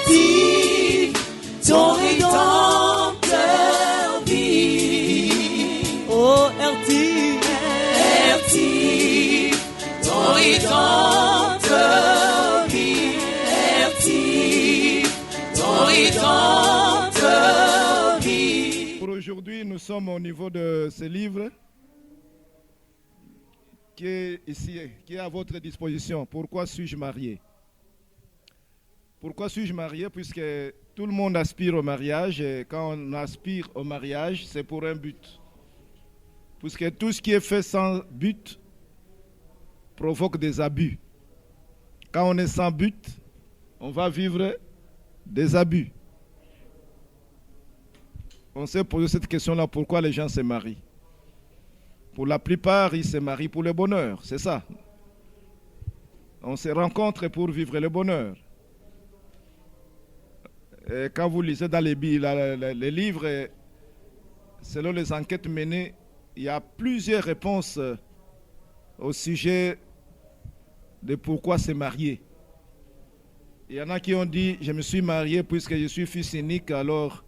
RT, ton rédempteur vit. Oh RT, RT, ton rédempteur vit. RT, ton rédempteur vit. Pour aujourd'hui, nous sommes au niveau de ce livre qui est ici, qui est à votre disposition. Pourquoi suis-je marié? Pourquoi suis-je marié? Puisque tout le monde aspire au mariage, et quand on aspire au mariage, c'est pour un but. Puisque tout ce qui est fait sans but provoque des abus. Quand on est sans but, on va vivre des abus. On s'est posé cette question-là, pourquoi les gens se marient? Pour la plupart, ils se marient pour le bonheur, c'est ça. On se rencontre pour vivre le bonheur. Et quand vous lisez dans les livres, selon les enquêtes menées, il y a plusieurs réponses au sujet de pourquoi se marier. Il y en a qui ont dit, je me suis marié puisque je suis fils unique, alors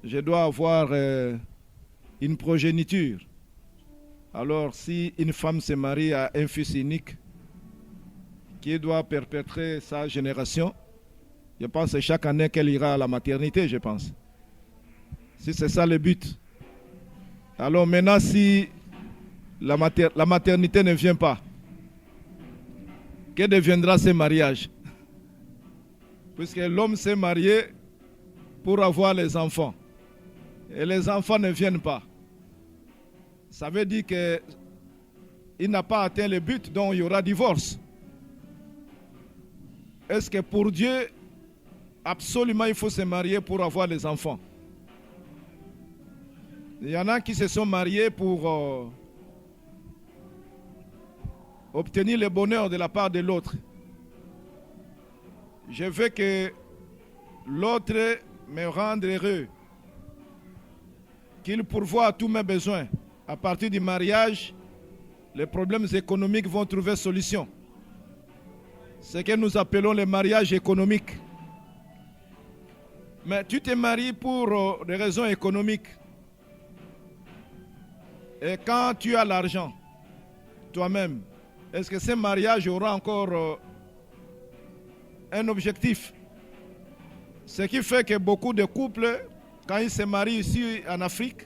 je dois avoir une progéniture. Alors, si une femme se marie à un fils unique qui doit perpétrer sa génération, je pense que c'est chaque année qu'elle ira à la maternité, je pense. Si c'est ça le but. Alors maintenant, si la maternité ne vient pas, que deviendra ce mariage? Puisque l'homme s'est marié pour avoir les enfants. Et les enfants ne viennent pas. Ça veut dire qu'il n'a pas atteint le but, donc il y aura divorce. Est-ce que pour Dieu, absolument il faut se marier pour avoir les enfants? Il y en a qui se sont mariés pour obtenir le bonheur de la part de l'autre. Je veux que l'autre me rende heureux, qu'il pourvoie à tous mes besoins. À partir du mariage, les problèmes économiques vont trouver solution. C'est ce que nous appelons le mariage économique. Mais tu te maries pour des raisons économiques. Et quand tu as l'argent, toi-même, est-ce que ce mariage aura encore un objectif? Ce qui fait que beaucoup de couples, quand ils se marient ici en Afrique,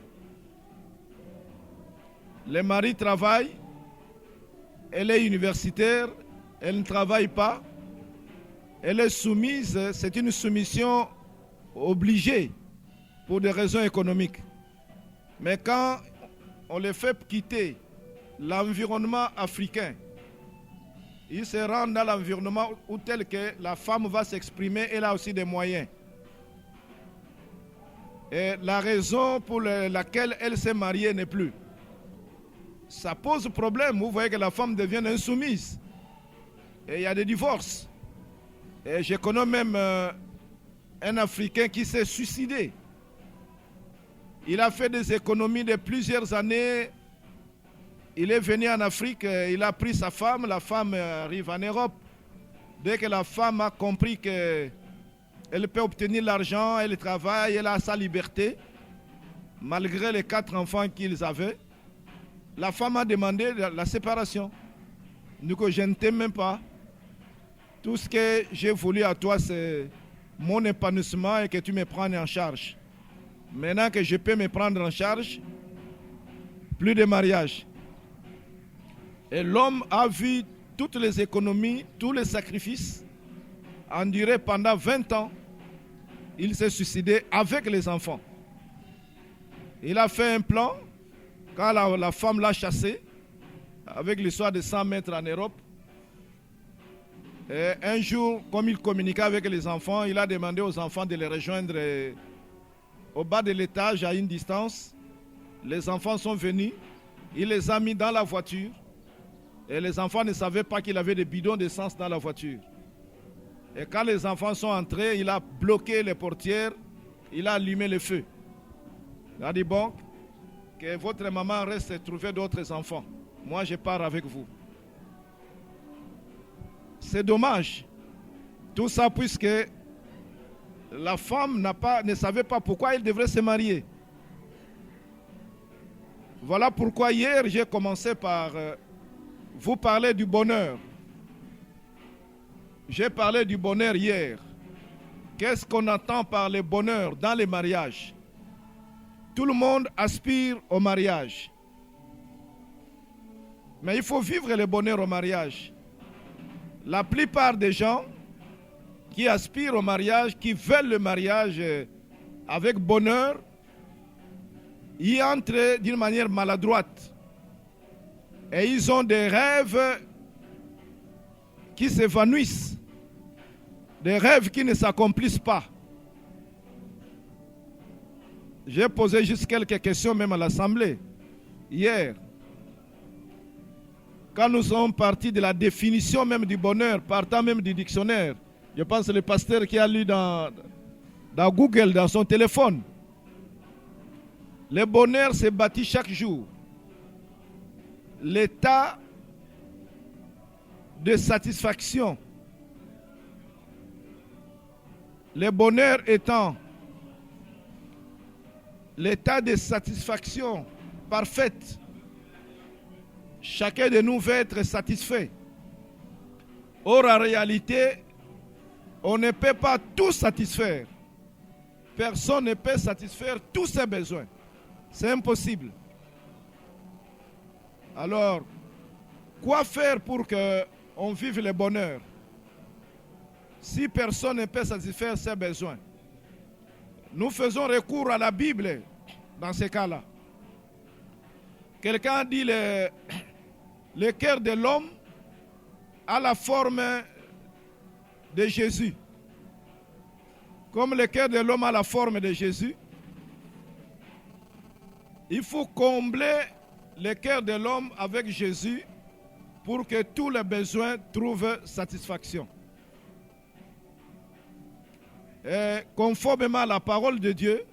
le mari travaille, elle est universitaire, elle ne travaille pas, elle est soumise, c'est une soumission obligée pour des raisons économiques. Mais quand on les fait quitter l'environnement africain, ils se rendent dans l'environnement où tel que la femme va s'exprimer, elle a aussi des moyens. Et la raison pour laquelle elle s'est mariée n'est plus. Ça pose problème. Vous voyez que la femme devient insoumise. Et il y a des divorces. Et je connais même un Africain qui s'est suicidé. Il a fait des économies de plusieurs années. Il est venu en Afrique, il a pris sa femme. La femme arrive en Europe. Dès que la femme a compris qu'elle peut obtenir l'argent, elle travaille, elle a sa liberté, malgré les 4 enfants qu'ils avaient, la femme a demandé la séparation. Donc je ne t'aime même pas. Tout ce que j'ai voulu à toi, c'est mon épanouissement et que tu me prennes en charge. Maintenant que je peux me prendre en charge, plus de mariage. Et l'homme a vu toutes les économies, tous les sacrifices, endurés pendant 20 ans. Il s'est suicidé avec les enfants. Il a fait un plan. Quand la femme l'a chassé, avec l'histoire de 100 mètres en Europe, et un jour, comme il communiquait avec les enfants, il a demandé aux enfants de les rejoindre au bas de l'étage à une distance. Les enfants sont venus, il les a mis dans la voiture, et les enfants ne savaient pas qu'il avait des bidons d'essence dans la voiture. Et quand les enfants sont entrés, il a bloqué les portières, il a allumé le feu. Il a dit, bon, que votre maman reste et trouver d'autres enfants. Moi, je pars avec vous. C'est dommage. Tout ça puisque la femme ne savait pas pourquoi elle devrait se marier. Voilà pourquoi hier j'ai commencé par vous parler du bonheur. J'ai parlé du bonheur hier. Qu'est-ce qu'on entend par le bonheur dans les mariages? Tout le monde aspire au mariage. Mais il faut vivre le bonheur au mariage. La plupart des gens qui aspirent au mariage, qui veulent le mariage avec bonheur, y entrent d'une manière maladroite. Et ils ont des rêves qui s'évanouissent, des rêves qui ne s'accomplissent pas. J'ai posé juste quelques questions même à l'Assemblée hier. Quand nous sommes partis de la définition même du bonheur, partant même du dictionnaire, je pense que c'est le pasteur qui a lu dans Google, dans son téléphone. Le bonheur se bâtit chaque jour. L'état de satisfaction. Le bonheur étant l'état de satisfaction parfaite. Chacun de nous veut être satisfait. Or, en réalité, on ne peut pas tout satisfaire. Personne ne peut satisfaire tous ses besoins. C'est impossible. Alors, quoi faire pour qu'on vive le bonheur si personne ne peut satisfaire ses besoins? Nous faisons recours à la Bible dans ces cas-là. Quelqu'un dit le cœur de l'homme a la forme de Jésus. Comme le cœur de l'homme a la forme de Jésus, il faut combler le cœur de l'homme avec Jésus pour que tous les besoins trouvent satisfaction. Et conformément à la parole de Dieu,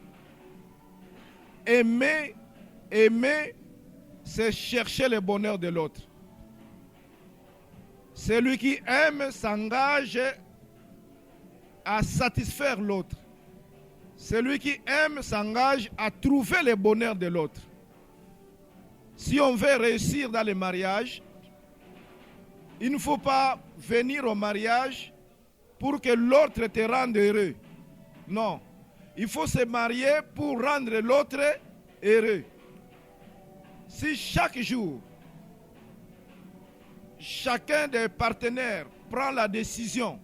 aimer, c'est chercher le bonheur de l'autre. Celui qui aime s'engage à satisfaire l'autre. Celui qui aime s'engage à trouver le bonheur de l'autre. Si on veut réussir dans le mariage, il ne faut pas venir au mariage pour que l'autre te rende heureux. Non. Il faut se marier pour rendre l'autre heureux. Si chaque jour, chacun des partenaires prend la décision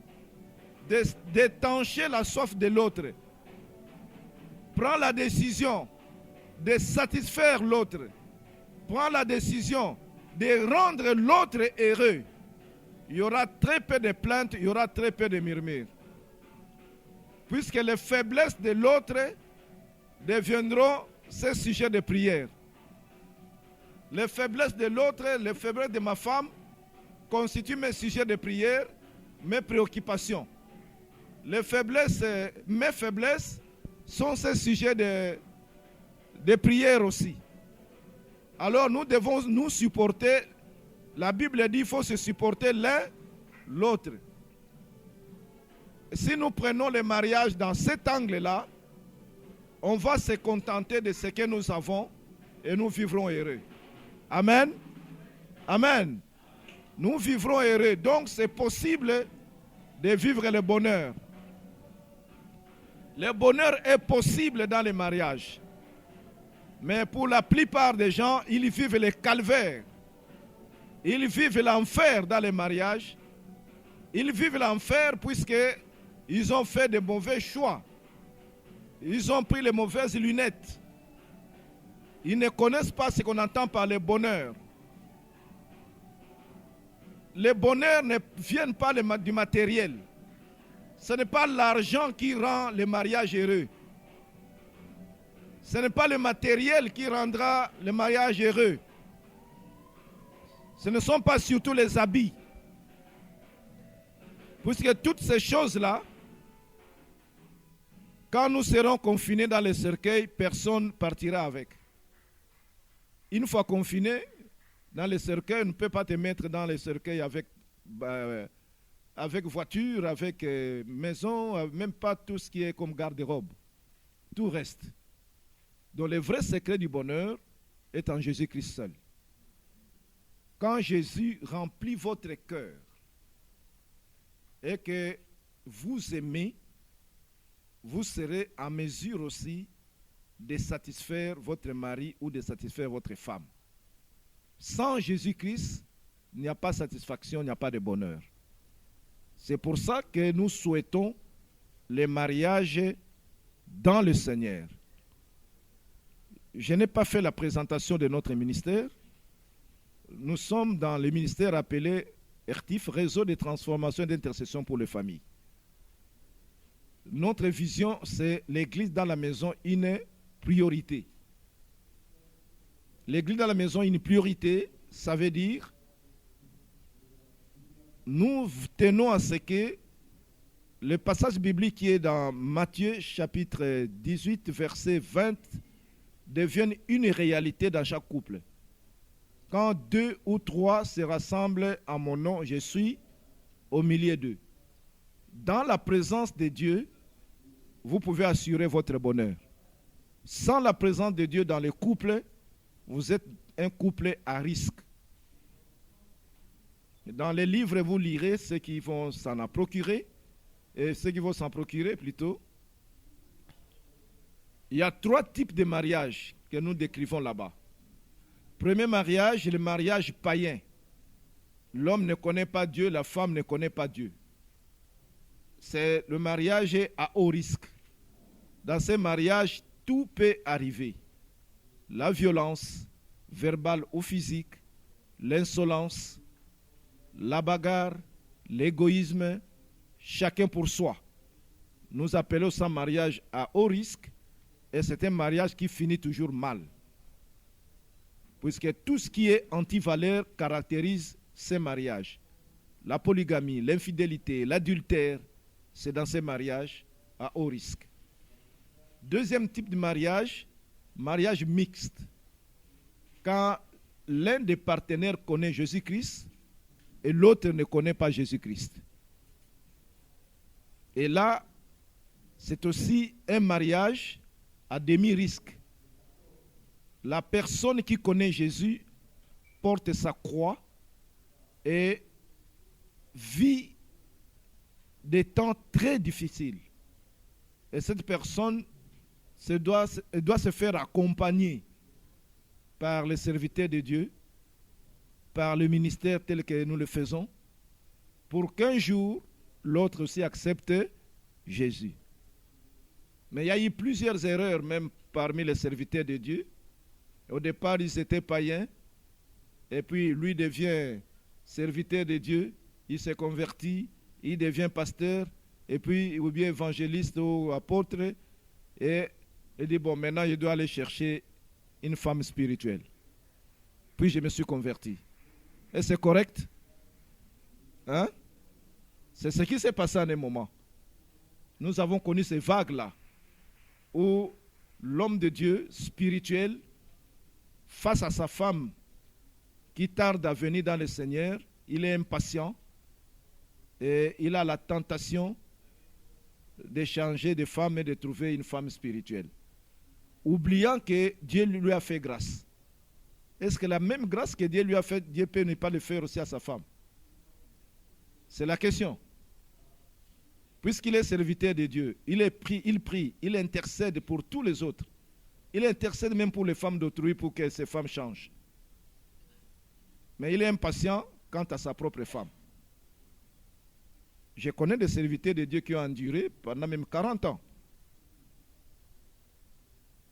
d'étancher la soif de l'autre, prend la décision de satisfaire l'autre, prend la décision de rendre l'autre heureux, il y aura très peu de plaintes, il y aura très peu de murmures. Puisque les faiblesses de l'autre deviendront ces sujets de prière. Les faiblesses de l'autre, les faiblesses de ma femme constituent mes sujets de prière, mes préoccupations. Mes faiblesses sont ces sujets de prière aussi. Alors nous devons nous supporter. La Bible dit qu'il faut se supporter l'un l'autre. Si nous prenons le mariage dans cet angle-là, on va se contenter de ce que nous avons et nous vivrons heureux. Amen. Amen. Nous vivrons heureux. Donc c'est possible de vivre le bonheur. Le bonheur est possible dans les mariages. Mais pour la plupart des gens, ils vivent le calvaire. Ils vivent l'enfer dans les mariages. Ils vivent l'enfer puisqu'ils ont fait de mauvais choix. Ils ont pris les mauvaises lunettes. Ils ne connaissent pas ce qu'on entend par le bonheur. Le bonheur ne vient pas du matériel. Ce n'est pas l'argent qui rend le mariage heureux. Ce n'est pas le matériel qui rendra le mariage heureux. Ce ne sont pas surtout les habits. Puisque toutes ces choses-là, quand nous serons confinés dans les cercueils, personne ne partira avec. Une fois confiné dans les cercueils, on ne peut pas te mettre dans les cercueils avec avec voiture, avec maison, même pas tout ce qui est comme garde-robe. Tout reste. Donc le vrai secret du bonheur est en Jésus-Christ seul. Quand Jésus remplit votre cœur et que vous aimez, vous serez en mesure aussi de satisfaire votre mari ou de satisfaire votre femme. Sans Jésus-Christ, il n'y a pas de satisfaction, il n'y a pas de bonheur. C'est pour ça que nous souhaitons les mariages dans le Seigneur. Je n'ai pas fait la présentation de notre ministère. Nous sommes dans le ministère appelé RTIF, Réseau de transformation et d'intercession pour les familles. Notre vision, c'est l'église dans la maison, une priorité. L'église dans la maison, une priorité, ça veut dire nous tenons à ce que le passage biblique qui est dans Matthieu chapitre 18, verset 20, devienne une réalité dans chaque couple. Quand 2 ou 3 se rassemblent en mon nom, je suis au milieu d'eux. Dans la présence de Dieu, vous pouvez assurer votre bonheur. Sans la présence de Dieu dans le couple, vous êtes un couple à risque. Dans les livres, vous lirez ceux qui vont s'en procurer, et ceux qui vont s'en procurer plutôt. Il y a 3 types de mariages que nous décrivons là-bas. Premier mariage, le mariage païen. L'homme ne connaît pas Dieu, la femme ne connaît pas Dieu. C'est le mariage à haut risque. Dans ce mariage, tout peut arriver. La violence, verbale ou physique, l'insolence, la bagarre, l'égoïsme, chacun pour soi. Nous appelons ça mariage à haut risque et c'est un mariage qui finit toujours mal. Puisque tout ce qui est anti-valeur caractérise ces mariages. La polygamie, l'infidélité, l'adultère, c'est dans ces mariages à haut risque. Deuxième type de mariage, mariage mixte. Quand l'un des partenaires connaît Jésus-Christ et l'autre ne connaît pas Jésus-Christ. Et là, c'est aussi un mariage à demi-risque. La personne qui connaît Jésus porte sa croix et vit des temps très difficiles. Et cette personne doit se faire accompagner par les serviteurs de Dieu, par le ministère tel que nous le faisons, pour qu'un jour, l'autre aussi accepte Jésus. Mais il y a eu plusieurs erreurs même parmi les serviteurs de Dieu. Au départ, ils étaient païens, et puis lui devient serviteur de Dieu, il se convertit, il devient pasteur, et puis ou bien évangéliste ou apôtre, et il dit, bon, maintenant je dois aller chercher une femme spirituelle. Puis je me suis converti. Et c'est correct? Hein? C'est ce qui s'est passé à un moment. Nous avons connu ces vagues-là, où l'homme de Dieu spirituel, face à sa femme qui tarde à venir dans le Seigneur, il est impatient et il a la tentation de changer de femme et de trouver une femme spirituelle, oubliant que Dieu lui a fait grâce. Est-ce que la même grâce que Dieu lui a fait, Dieu peut ne pas le faire aussi à sa femme? C'est la question. Puisqu'il est serviteur de Dieu, il prie, il intercède pour tous les autres. Il intercède même pour les femmes d'autrui pour que ces femmes changent. Mais il est impatient quant à sa propre femme. Je connais des serviteurs de Dieu qui ont enduré pendant même 40 ans.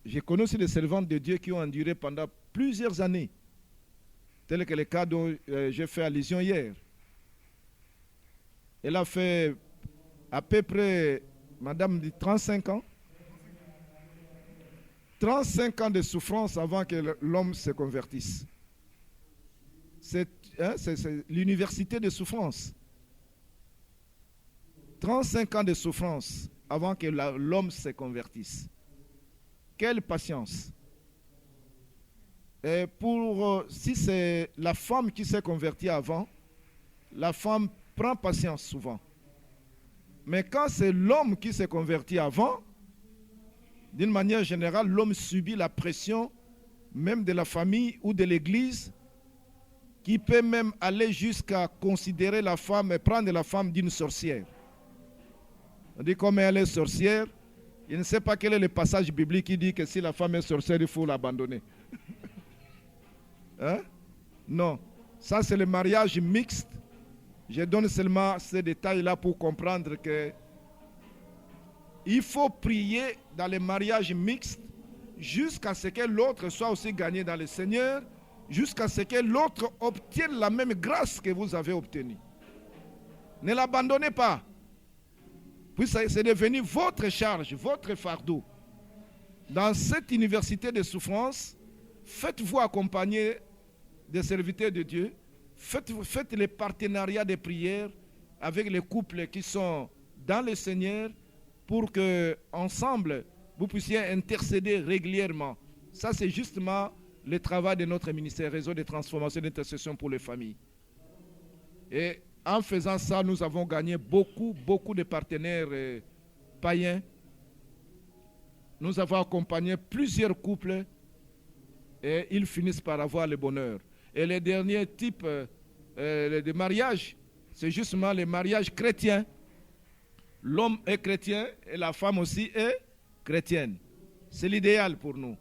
Je connais aussi des servantes de Dieu qui ont enduré pendant plusieurs années, tel que le cas dont j'ai fait allusion hier. Elle a fait à peu près, madame dit 35 ans. 35 ans de souffrance avant que l'homme se convertisse. C'est l'université de souffrance. 35 ans de souffrance avant que l'homme se convertisse. Quelle patience. Et si c'est la femme qui s'est convertie avant, la femme prend patience souvent. Mais quand c'est l'homme qui s'est converti avant, d'une manière générale, l'homme subit la pression même de la famille ou de l'église, qui peut même aller jusqu'à considérer la femme et prendre la femme d'une sorcière. On dit comme elle est sorcière, il ne sait pas quel est le passage biblique qui dit que si la femme est sorcière, il faut l'abandonner. Hein? Non. Ça, c'est le mariage mixte. Je donne seulement ces détails-là pour comprendre que il faut prier dans les mariages mixtes jusqu'à ce que l'autre soit aussi gagné dans le Seigneur, jusqu'à ce que l'autre obtienne la même grâce que vous avez obtenue. Ne l'abandonnez pas. Puis c'est devenu votre charge, votre fardeau. Dans cette université de souffrance, faites-vous accompagner des serviteurs de Dieu. Faites les partenariats de prière avec les couples qui sont dans le Seigneur pour que ensemble vous puissiez intercéder régulièrement. Ça, c'est justement le travail de notre ministère, Réseau de transformation et d'intercession pour les familles. Et en faisant ça, nous avons gagné beaucoup de partenaires païens. Nous avons accompagné plusieurs couples et ils finissent par avoir le bonheur. Et les derniers types de mariage, c'est justement les mariages chrétiens. L'homme est chrétien et la femme aussi est chrétienne. C'est l'idéal pour nous.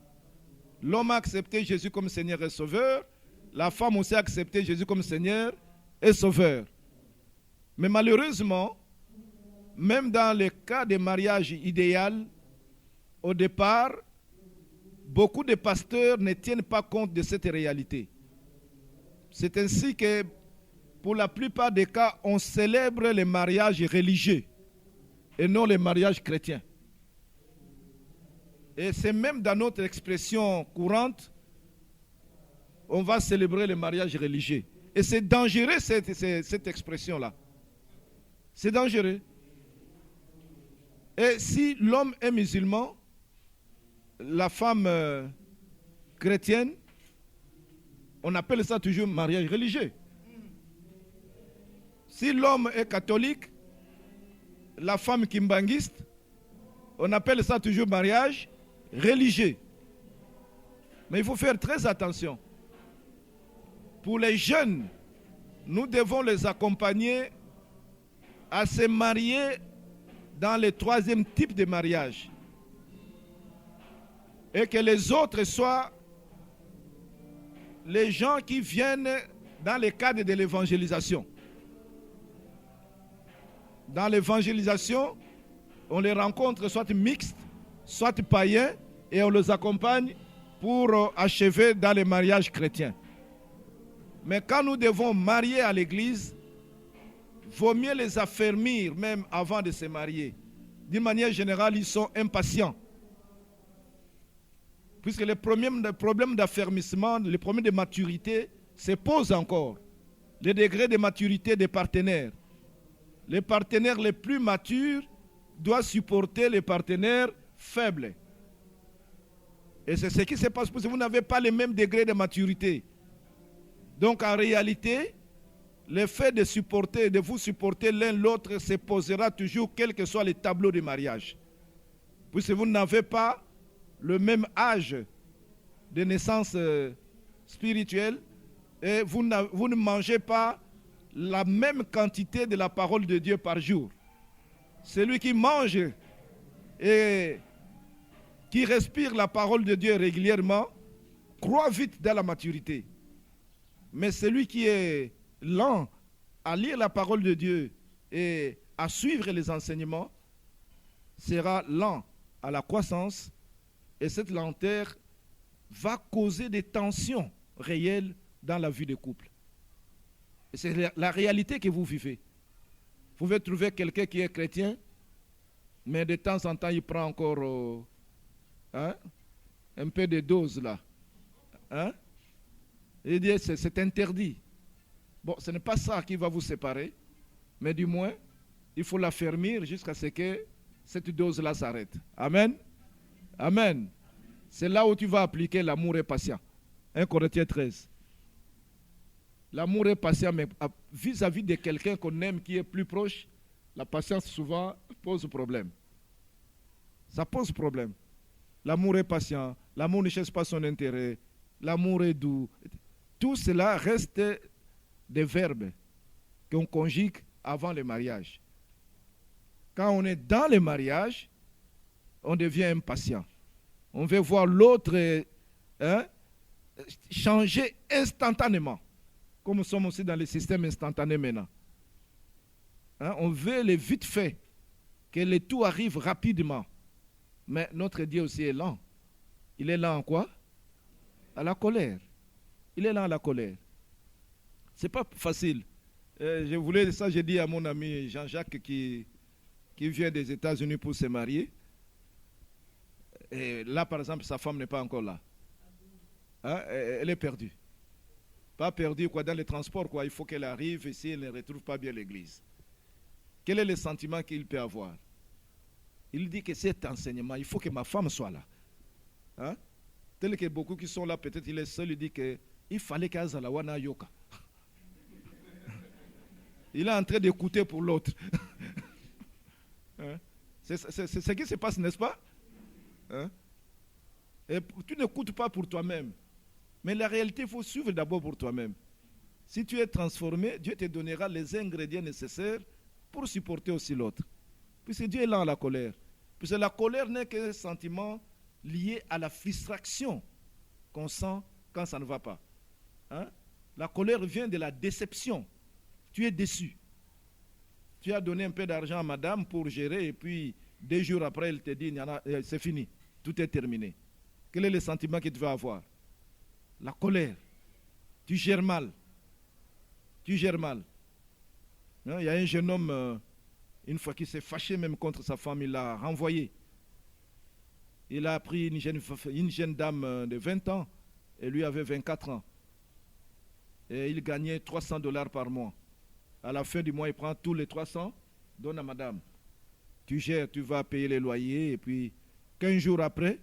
L'homme a accepté Jésus comme Seigneur et Sauveur. La femme aussi a accepté Jésus comme Seigneur et Sauveur. Mais malheureusement, même dans les cas de mariage idéal, au départ, beaucoup de pasteurs ne tiennent pas compte de cette réalité. C'est ainsi que, pour la plupart des cas, on célèbre les mariages religieux et non les mariages chrétiens. Et c'est même dans notre expression courante, on va célébrer les mariages religieux. Et c'est dangereux cette expression-là. C'est dangereux. Et si l'homme est musulman, la femme chrétienne, on appelle ça toujours mariage religieux. Si l'homme est catholique, la femme kimbanguiste, on appelle ça toujours mariage religieux. Mais il faut faire très attention. Pour les jeunes, nous devons les accompagner à se marier dans le troisième type de mariage. Et que les autres soient les gens qui viennent dans le cadre de l'évangélisation. Dans l'évangélisation, on les rencontre soit mixtes, soit païens, et on les accompagne pour achever dans les mariages chrétiens. Mais quand nous devons marier à l'église, vaut mieux les affermir même avant de se marier. D'une manière générale, ils sont impatients. Puisque le problème d'affermissement, le problème de maturité se pose encore. Le degré de maturité des partenaires. Les partenaires les plus matures doivent supporter les partenaires faibles. Et c'est ce qui se passe parce que vous n'avez pas le même degré de maturité. Donc en réalité, le fait de vous supporter l'un l'autre se posera toujours quel que soit le tableau de mariage. Puisque vous n'avez pas le même âge de naissance spirituelle et vous ne mangez pas la même quantité de la parole de Dieu par jour. Celui qui mange et qui respire la parole de Dieu régulièrement croit vite dans la maturité. Mais celui qui est lent à lire la parole de Dieu et à suivre les enseignements sera lent à la croissance. Et cette lenteur va causer des tensions réelles dans la vie des couples. Et c'est la réalité que vous vivez. Vous pouvez trouver quelqu'un qui est chrétien, mais de temps en temps, il prend encore un peu de dose là. Il dit c'est interdit. Bon, ce n'est pas ça qui va vous séparer, mais du moins, il faut l'affermir jusqu'à ce que cette dose-là s'arrête. Amen. Amen. C'est là où tu vas appliquer l'amour et patient. 1 Corinthiens 13. L'amour est patient, mais vis-à-vis de quelqu'un qu'on aime, qui est plus proche, la patience souvent pose problème. Ça pose problème. L'amour est patient, l'amour ne cherche pas son intérêt, l'amour est doux. Tout cela reste des verbes qu'on conjugue avant le mariage. Quand on est dans le mariage, on devient impatient. On veut voir l'autre changer instantanément. Comme nous sommes aussi dans le système instantané maintenant. On veut le vite fait, que le tout arrive rapidement. Mais notre Dieu aussi est lent. Il est lent en quoi? À la colère. Il est lent à la colère. Ce n'est pas facile. Je voulais ça, j'ai dit à mon ami Jean-Jacques qui vient des États-Unis pour se marier. Et là, par exemple, sa femme n'est pas encore là. Elle est perdue. Pas perdue quoi, dans les transports, quoi. Il faut qu'elle arrive ici, elle ne retrouve pas bien l'église. Quel est le sentiment qu'il peut avoir? Il dit que cet enseignement, il faut que ma femme soit là. Tel que beaucoup qui sont là, peut-être il est seul, il dit qu'il fallait qu'Azalawana Yoka. Il est en train d'écouter pour l'autre. C'est ce qui se passe, n'est-ce pas? Et tu n'écoutes pas pour toi-même. Mais la réalité, il faut suivre d'abord pour toi-même. Si tu es transformé, Dieu te donnera les ingrédients nécessaires pour supporter aussi l'autre. Puisque Dieu est lent à la colère. Puisque la colère n'est qu'un sentiment lié à la frustration qu'on sent quand ça ne va pas. La colère vient de la déception. Tu es déçu. Tu as donné un peu d'argent à madame pour gérer et puis 2 jours après, elle te dit, c'est fini, tout est terminé. Quel est le sentiment que tu vas avoir? La colère. Tu gères mal. Tu gères mal. Il y a un jeune homme, une fois qu'il s'est fâché même contre sa femme, il l'a renvoyé. Il a pris une jeune dame de 20 ans et lui avait 24 ans. Et il gagnait $300 par mois. À la fin du mois, il prend tous les 300, donne à madame. Tu gères, tu vas payer les loyers et puis 15 jours après,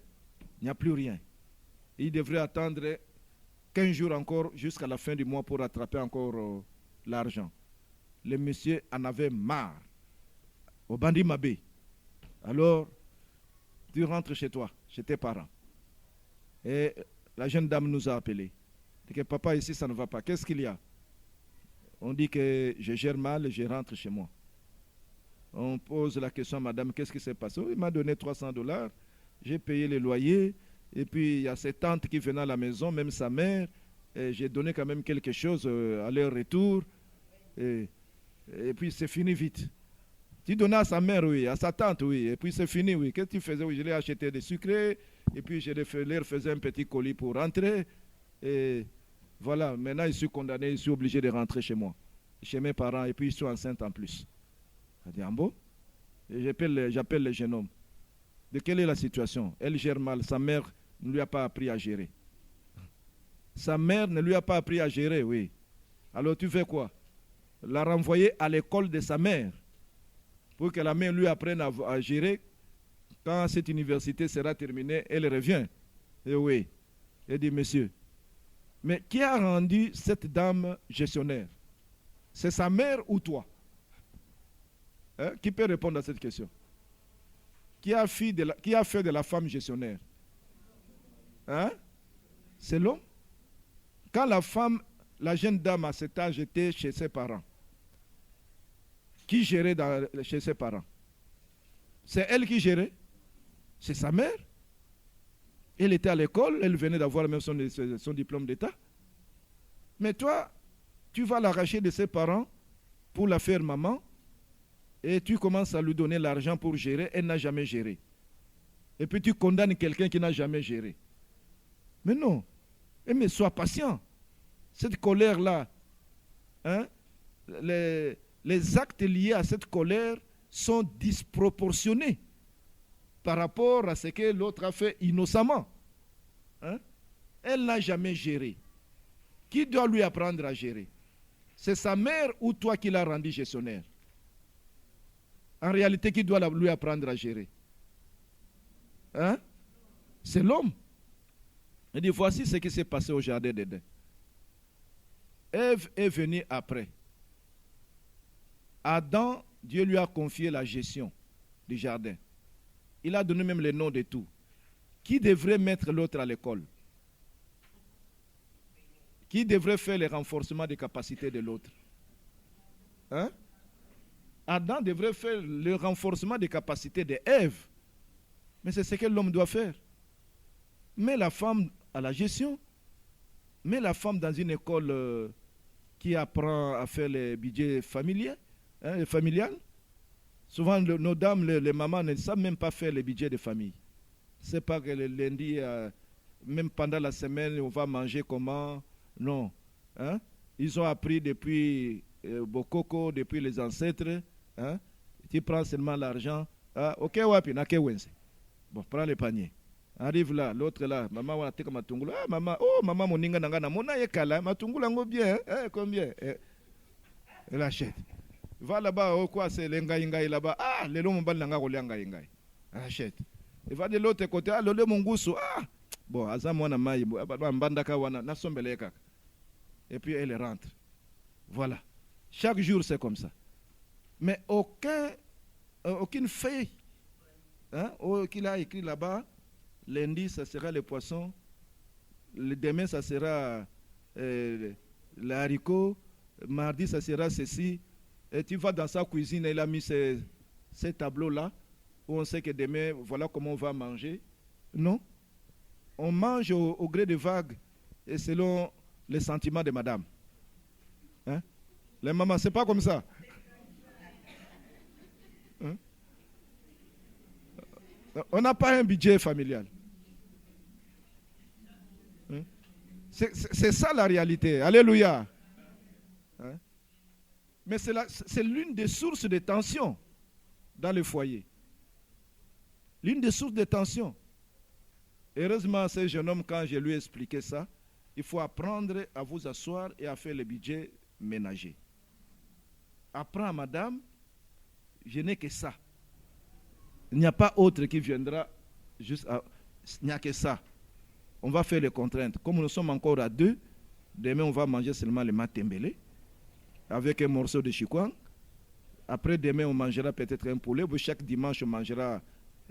il n'y a plus rien. Il devrait attendre 15 jours encore jusqu'à la fin du mois pour rattraper encore l'argent. Le monsieur en avait marre. Au bandit Mabé. Alors, tu rentres chez toi, chez tes parents. Et la jeune dame nous a appelés. Elle dit que papa, ici, ça ne va pas. Qu'est-ce qu'il y a? On dit que je gère mal et je rentre chez moi. On pose la question à madame, qu'est-ce qui s'est passé? Il m'a donné $300, j'ai payé le loyer, et puis il y a cette tante qui venait à la maison, même sa mère, et j'ai donné quand même quelque chose à leur retour, et puis c'est fini vite. Tu donnais à sa mère, oui, à sa tante, oui, et puis c'est fini, oui. Qu'est-ce que tu faisais? Oui, je l'ai acheté des sucrés, et puis je leur faisais un petit colis pour rentrer, et voilà, maintenant je suis condamné, je suis obligé de rentrer chez moi, chez mes parents, et puis je suis enceinte en plus. Elle dit, ah bon? Et j'appelle le jeune homme. De quelle est la situation? Elle gère mal, sa mère ne lui a pas appris à gérer. Sa mère ne lui a pas appris à gérer, oui. Alors tu fais quoi? La renvoyer à l'école de sa mère, pour que la mère lui apprenne à gérer. Quand cette université sera terminée, elle revient. Et oui. Elle dit, monsieur, mais qui a rendu cette dame gestionnaire? C'est sa mère ou toi? Qui peut répondre à cette question? Qui a fait de la femme gestionnaire? C'est l'homme. Quand la jeune dame à cet âge était chez ses parents, qui gérait chez ses parents? C'est elle qui gérait? C'est sa mère? Elle était à l'école, elle venait d'avoir même son diplôme d'État. Mais toi, tu vas l'arracher de ses parents pour la faire maman, et tu commences à lui donner l'argent pour gérer, elle n'a jamais géré. Et puis tu condamnes quelqu'un qui n'a jamais géré. Mais non. Mais sois patient. Cette colère-là, les actes liés à cette colère sont disproportionnés par rapport à ce que l'autre a fait innocemment. Elle n'a jamais géré. Qui doit lui apprendre à gérer? C'est sa mère ou toi qui l'as rendu gestionnaire? En réalité, qui doit lui apprendre à gérer? C'est l'homme. Il dit, voici ce qui s'est passé au jardin d'Éden. Ève est venue après. Adam, Dieu lui a confié la gestion du jardin. Il a donné même les noms de tout. Qui devrait mettre l'autre à l'école? Qui devrait faire le renforcement des capacités de l'autre? Hein? Adam devrait faire le renforcement des capacités d'Ève. Mais c'est ce que l'homme doit faire. Mais la femme à la gestion. Mais la femme dans une école qui apprend à faire les budgets familiaux, familial. Souvent, nos dames, les mamans ne savent même pas faire les budgets de famille. C'est pas que le lundi, même pendant la semaine, on va manger comment. Non. Hein? Ils ont appris depuis Bokoko, depuis les ancêtres. Hein? Tu prends seulement l'argent. Ah, ok, wapi, na kewense. Bon, prends le panier. Arrive là, l'autre là, maman va attaquer matungula. Ah, maman, oh, maman, mon ninga nanga na mona yekala, matungula ngo bien, hein? Combien? Elle achète. Va là-bas, oh quoi, c'est l'engaïngaï là-bas. Ah, le long mbal nanga kolia ngaïngaï. Achète. Il va de l'autre côté, ah, le mongousou. Ah, bon, aza mwana mai, mbandaka wana, na sombele kaka. Et puis elle rentre. Voilà. Chaque jour, c'est comme ça. Mais aucune feuille hein, qu'il a écrit là-bas, lundi, ça sera le poisson, demain, ça sera le haricot, mardi, ça sera ceci. Et tu vas dans sa cuisine, il a mis ces tableaux-là, où on sait que demain, voilà comment on va manger. Non. On mange au gré des vagues et selon les sentiments de madame. Hein? Les mamans, c'est pas comme ça. Hein? On n'a pas un budget familial. Hein? C'est ça la réalité. Alléluia. Hein? Mais c'est l'une des sources de tension dans le foyer. L'une des sources de tension. Heureusement, ce jeune homme, quand je lui ai expliqué ça, il faut apprendre à vous asseoir et à faire le budget ménager. Apprends, madame, je n'ai que ça. Il n'y a pas autre qui viendra juste à... Il n'y a que ça. On va faire les contraintes. Comme nous sommes encore à 2, demain on va manger seulement le matembele avec un morceau de chikwang. Après demain on mangera peut-être un poulet. Chaque dimanche on mangera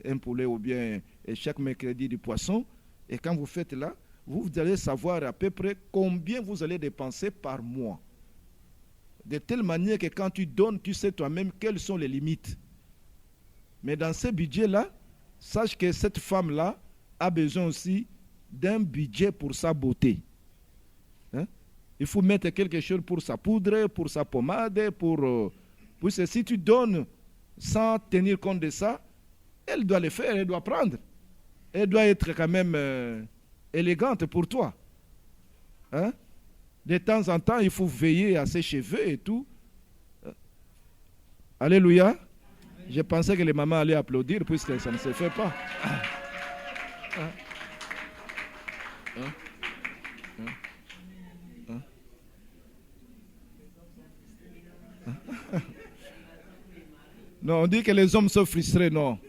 un poulet ou bien chaque mercredi du poisson. Et quand vous faites là, vous allez savoir à peu près combien vous allez dépenser par mois. De telle manière que quand tu donnes, tu sais toi-même quelles sont les limites. Mais dans ce budget-là, sache que cette femme-là a besoin aussi d'un budget pour sa beauté. Hein? Il faut mettre quelque chose pour sa poudre, pour sa pommade, pour si tu donnes sans tenir compte de ça, elle doit le faire, elle doit prendre. Elle doit être quand même élégante pour toi. Hein? De temps en temps, il faut veiller à ses cheveux et tout. Alléluia. Je pensais que les mamans allaient applaudir puisque ça ne se fait pas. Non, on dit que les hommes sont frustrés, non.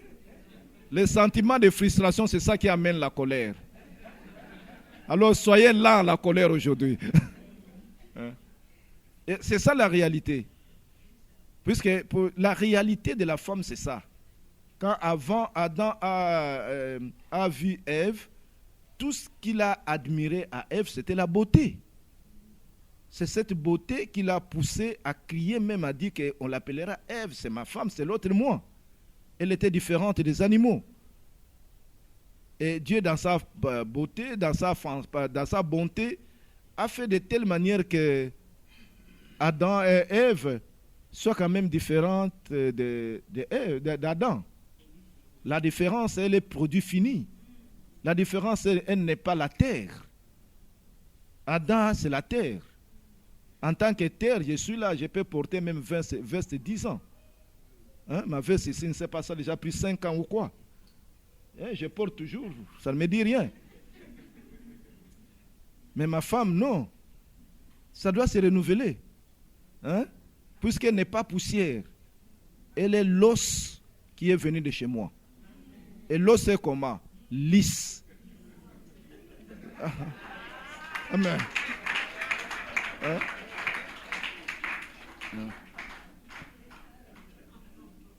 Les sentiments de frustration, c'est ça qui amène la colère. Alors soyez là, la colère aujourd'hui. Et c'est ça la réalité. Puisque pour la réalité de la femme, c'est ça. Quand avant Adam a vu Ève, tout ce qu'il a admiré à Ève, c'était la beauté. C'est cette beauté qui l'a poussé à crier, même à dire qu'on l'appellera Ève, c'est ma femme, c'est l'autre moi. Elle était différente des animaux. Et Dieu, dans sa beauté, dans sa bonté, a fait de telle manière que Adam et Ève soient quand même différentes d'Adam. La différence, elle est produit fini. La différence, elle n'est pas la terre. Adam, c'est la terre. En tant que terre, je suis là, je peux porter même veste de 10 ans. Hein? Ma veste ici, ne sait pas ça, déjà pris 5 ans ou quoi. Je porte toujours, ça ne me dit rien. Mais ma femme, non. Ça doit se renouveler. Hein? Puisqu'elle n'est pas poussière. Elle est l'os qui est venu de chez moi. Et l'os est comment? Lisse. Amen. Hein?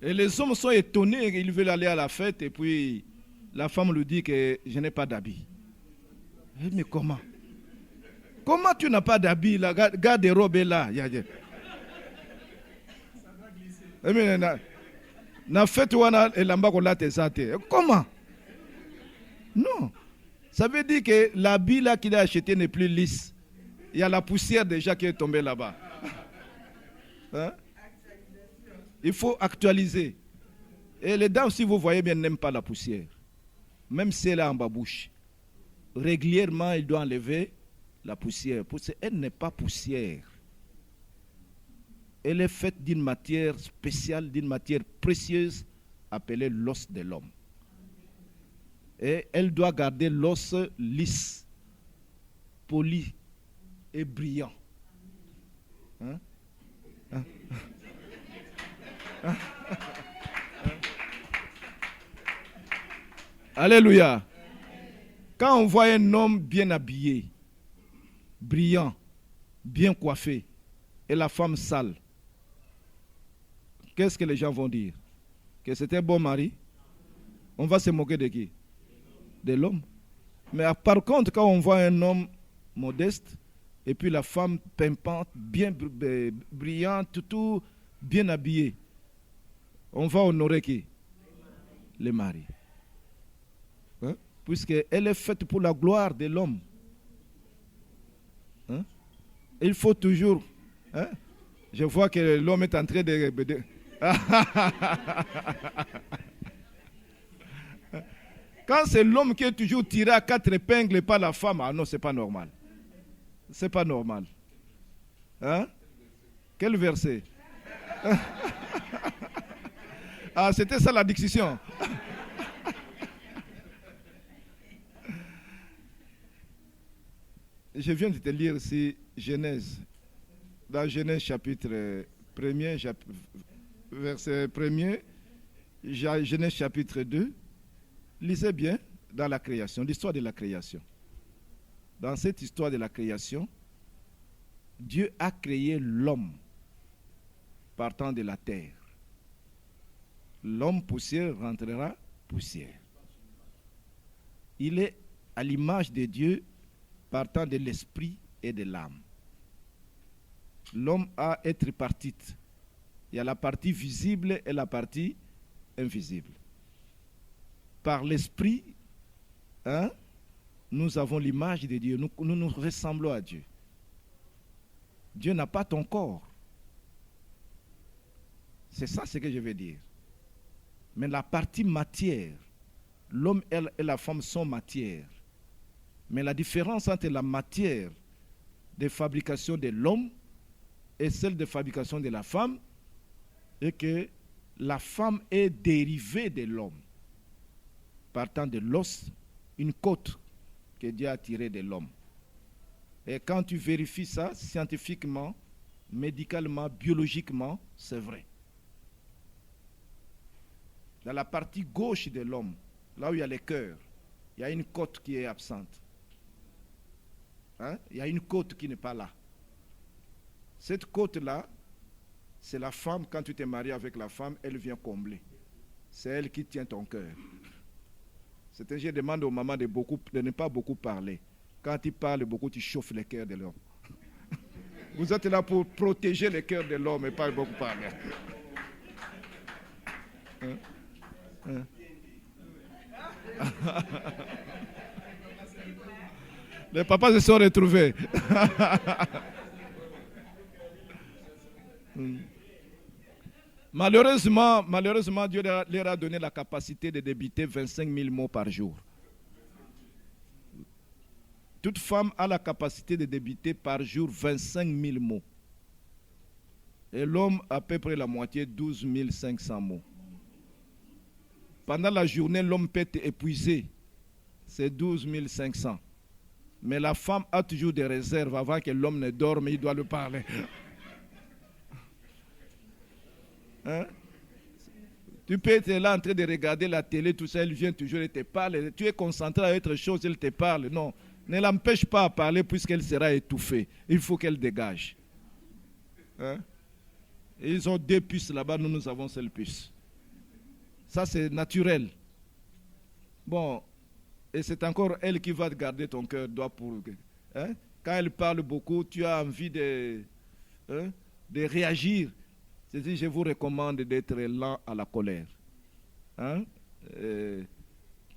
Et les hommes sont étonnés, ils veulent aller à la fête et puis la femme lui dit que je n'ai pas d'habit. Mais comment? Comment tu n'as pas d'habit? La garde des robes est là. Na fête wana elamba ko late sate. Comment? Non. Ça veut dire que l'habit là qu'il a acheté n'est plus lisse. Il y a la poussière déjà qui est tombée là-bas. Hein? Il faut actualiser. Et les dames, si vous voyez bien, n'aiment pas la poussière. Même si elle est en babouche. Régulièrement, il doit enlever la poussière. Elle n'est pas poussière. Elle est faite d'une matière spéciale, d'une matière précieuse, appelée l'os de l'homme. Et elle doit garder l'os lisse, poli et brillant. Hein? Hein? Hein? Alléluia. Quand on voit un homme bien habillé, brillant, bien coiffé, et la femme sale, qu'est-ce que les gens vont dire? Que c'est un bon mari? On va se moquer de qui? De l'homme. Mais par contre, quand on voit un homme modeste, et puis la femme pimpante, bien brillante, tout bien habillée, on va honorer qui? Les maris. Hein? Puisqu'elle est faite pour la gloire de l'homme. Hein? Il faut toujours... Hein? Je vois que l'homme est en train de... Quand c'est l'homme qui est toujours tiré à 4 épingles et pas la femme, ah non, c'est pas normal. C'est pas normal. Hein? Quel verset? Ah, c'était ça la diction. Je viens de te lire ici Genèse. Dans Genèse chapitre 1er, verset 1er, Genèse chapitre 2. Lisez bien dans la création, l'histoire de la création. Dans cette histoire de la création, Dieu a créé l'homme partant de la terre. L'homme poussière rentrera poussière. Il est à l'image de Dieu partant de l'esprit et de l'âme. L'homme a un tripartite. Il y a la partie visible et la partie invisible. Par l'esprit, hein, nous avons l'image de Dieu. Nous ressemblons à Dieu. Dieu n'a pas ton corps. C'est ça ce que je veux dire. Mais la partie matière, l'homme et la femme sont matière. Mais la différence entre la matière de fabrication de l'homme et celle de fabrication de la femme est que la femme est dérivée de l'homme. Partant de l'os, une côte que Dieu a tirée de l'homme. Et quand tu vérifies ça scientifiquement, médicalement, biologiquement, c'est vrai. Dans la partie gauche de l'homme, là où il y a le cœur, il y a une côte qui est absente. Hein? Il y a une côte qui n'est pas là. Cette côte-là, c'est la femme, quand tu t'es marié avec la femme, elle vient combler. C'est elle qui tient ton cœur. C'est un je demande aux mamans de ne pas beaucoup parler. Quand tu parles beaucoup, tu chauffes le cœur de l'homme. Vous êtes là pour protéger le cœur de l'homme et pas beaucoup parler. Hein? Hein? Les papas se sont retrouvés. Malheureusement, Dieu leur a donné la capacité de débiter 25 000 mots par jour. Toute femme a la capacité de débiter par jour 25 000 mots. Et l'homme, à peu près la moitié, 12 500 mots. Pendant la journée, l'homme peut être épuisé. C'est 12 500. Mais la femme a toujours des réserves avant que l'homme ne dorme, il doit lui parler. Hein? Tu peux être là en train de regarder la télé, tout ça, elle vient toujours et te parle. Tu es concentré à autre chose, elle te parle. Non, ne l'empêche pas à parler puisqu'elle sera étouffée. Il faut qu'elle dégage. Hein? Et ils ont 2 puces là-bas, nous avons seule puce. Ça, c'est naturel. Bon, et c'est encore elle qui va garder ton cœur droit pour... Hein? Quand elle parle beaucoup, tu as envie de réagir. C'est-à-dire, je vous recommande d'être lent à la colère. Hein?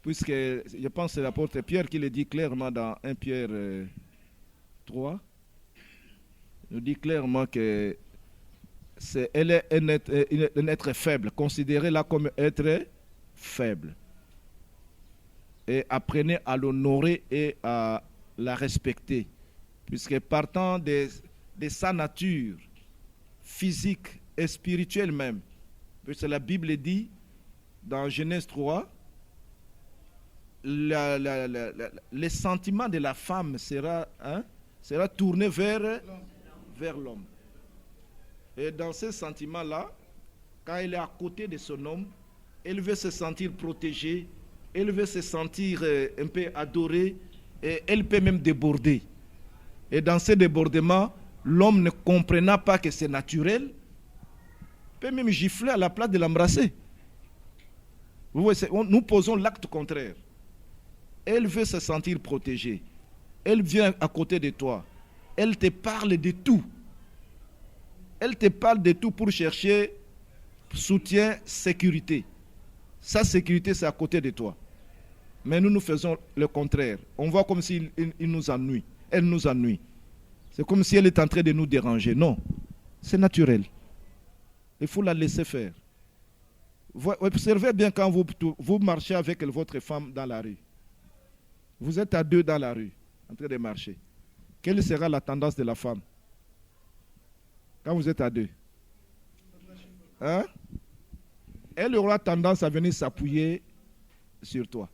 Puisque, je pense que c'est l'apôtre Pierre qui le dit clairement dans 1 Pierre 3. Il nous dit clairement que elle est un être faible. Considérez-la comme être faible. Et apprenez à l'honorer et à la respecter. Puisque partant de sa nature physique et spirituelle même, puisque la Bible dit dans Genèse 3, les sentiments de la femme sera tourné vers l'homme. Et dans ces sentiments-là, quand elle est à côté de son homme, elle veut se sentir protégée, elle veut se sentir un peu adorée, et elle peut même déborder. Et dans ce débordement, l'homme ne comprenant pas que c'est naturel, peut même gifler à la place de l'embrasser. Vous voyez, nous posons l'acte contraire. Elle veut se sentir protégée. Elle vient à côté de toi. Elle te parle de tout. Elle te parle de tout pour chercher soutien, sécurité. Sa sécurité, c'est à côté de toi. Mais nous faisons le contraire. On voit comme s'il nous ennuie. Elle nous ennuie. C'est comme si elle est en train de nous déranger. Non, c'est naturel. Il faut la laisser faire. Vous observez bien quand vous marchez avec votre femme dans la rue. Vous êtes à 2 dans la rue, en train de marcher. Quelle sera la tendance de la femme quand vous êtes à 2? Hein? Elle aura tendance à venir s'appuyer sur toi.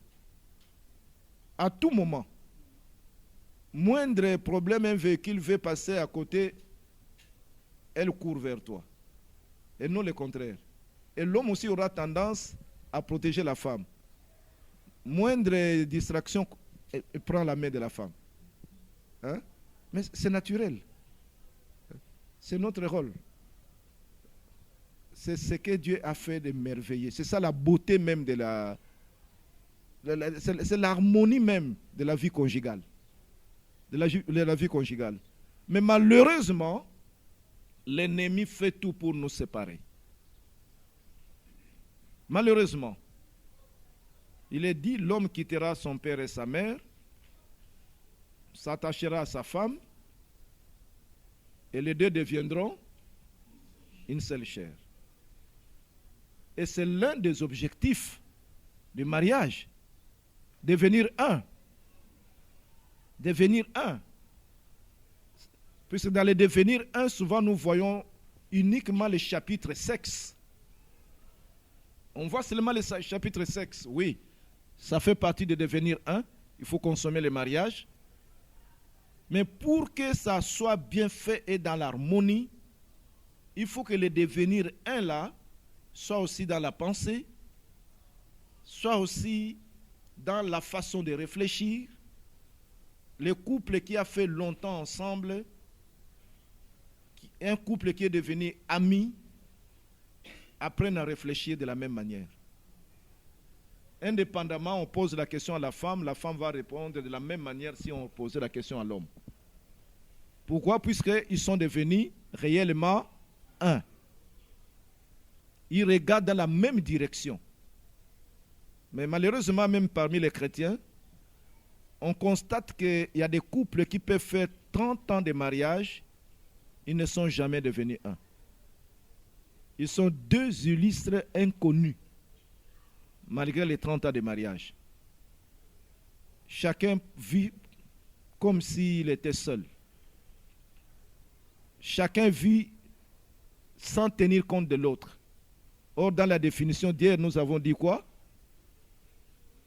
À tout moment. Moindre problème, un véhicule veut passer à côté, elle court vers toi. Et non le contraire. Et l'homme aussi aura tendance à protéger la femme. Moindre distraction, elle prend la main de la femme. Hein? Mais c'est naturel. C'est notre rôle. C'est ce que Dieu a fait de merveilleux. C'est ça la beauté même de c'est l'harmonie même de la vie conjugale. De la vie conjugale. Mais malheureusement, l'ennemi fait tout pour nous séparer. Malheureusement, il est dit, l'homme quittera son père et sa mère, s'attachera à sa femme, et les 2 deviendront une seule chair. Et c'est l'un des objectifs du mariage, devenir un. Devenir un. Puisque dans le devenir un, souvent nous voyons uniquement le chapitre sexe. On voit seulement le chapitre sexe, oui. Ça fait partie de devenir un. Il faut consommer le mariage. Mais pour que ça soit bien fait et dans l'harmonie, il faut que le devenir un là soit aussi dans la pensée, soit aussi dans la façon de réfléchir. Le couple qui a fait longtemps ensemble, un couple qui est devenu ami, apprennent à réfléchir de la même manière. Indépendamment, on pose la question à la femme va répondre de la même manière si on posait la question à l'homme. Pourquoi? Puisqu'ils sont devenus réellement un. Ils regardent dans la même direction. Mais malheureusement, même parmi les chrétiens, on constate qu'il y a des couples qui peuvent faire 30 ans de mariage, ils ne sont jamais devenus un. Ils sont 2 illustres inconnus, malgré les 30 ans de mariage. Chacun vit comme s'il était seul. Chacun vit sans tenir compte de l'autre. Or, dans la définition d'hier, nous avons dit quoi?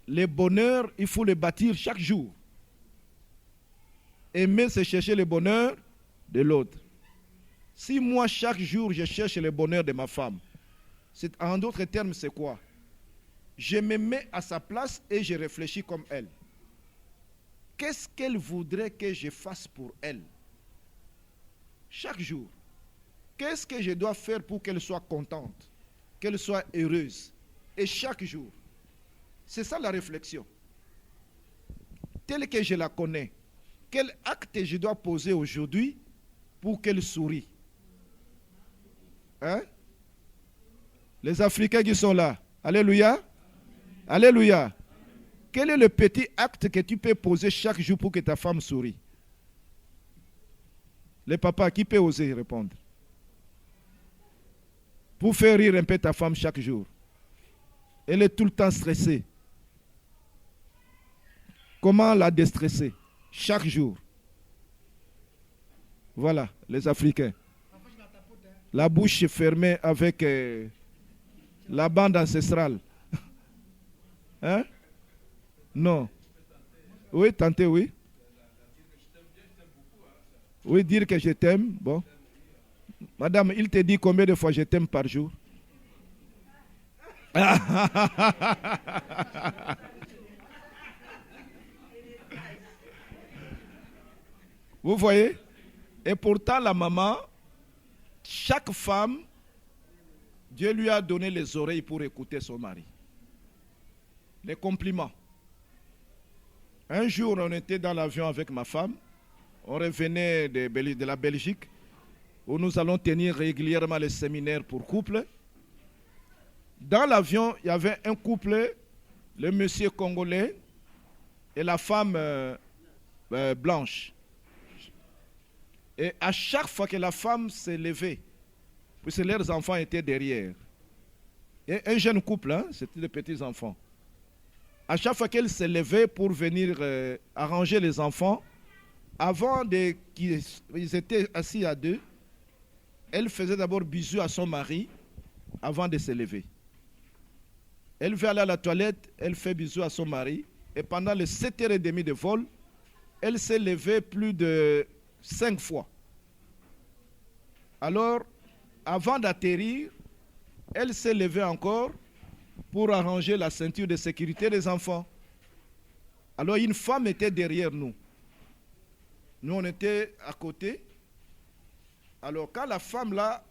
Le bonheur, il faut le bâtir chaque jour. Aimer, c'est chercher le bonheur de l'autre. Si moi, chaque jour, je cherche le bonheur de ma femme, en d'autres termes, c'est quoi? Je me mets à sa place et je réfléchis comme elle. Qu'est-ce qu'elle voudrait que je fasse pour elle? Chaque jour. qu'est-ce que je dois faire pour qu'elle soit contente, qu'elle soit heureuse? Et chaque jour. C'est ça la réflexion. Telle que je la connais, quel acte je dois poser aujourd'hui pour qu'elle sourie? Hein? Les Africains qui sont là. Alléluia. Alléluia. Quel est le petit acte que tu peux poser chaque jour pour que ta femme sourie? Les papas, qui peut oser répondre? Pour faire rire un peu ta femme chaque jour. Elle est tout le temps stressée. Comment la déstresser? Chaque jour. Voilà, les Africains. La bouche fermée avec la bande ancestrale. Hein? Non. Oui, tenter, oui. Oui, dire que je t'aime. Bon. Madame, il te dit combien de fois je t'aime par jour? Vous voyez? Et pourtant, la maman, chaque femme, Dieu lui a donné les oreilles pour écouter son mari. Les compliments. Un jour, on était dans l'avion avec ma femme. On revenait de la Belgique, où nous allons tenir régulièrement les séminaires pour couples. Dans l'avion, il y avait un couple, le monsieur congolais et la femme blanche. Et à chaque fois que la femme s'est levée, puisque leurs enfants étaient derrière, et un jeune couple, hein, c'était des petits-enfants, à chaque fois qu'elle s'est levée pour venir arranger les enfants, avant qu'ils étaient assis à deux, elle faisait d'abord bisous à son mari avant de se lever. Elle veut aller à la toilette, elle fait bisous à son mari, et pendant les 7h30 de vol, elle s'est levée plus de 5 fois. Alors, avant d'atterrir, elle s'est levée encore pour arranger la ceinture de sécurité des enfants. Alors, une femme était derrière nous. Nous, on était à côté. Alors, quand la femme là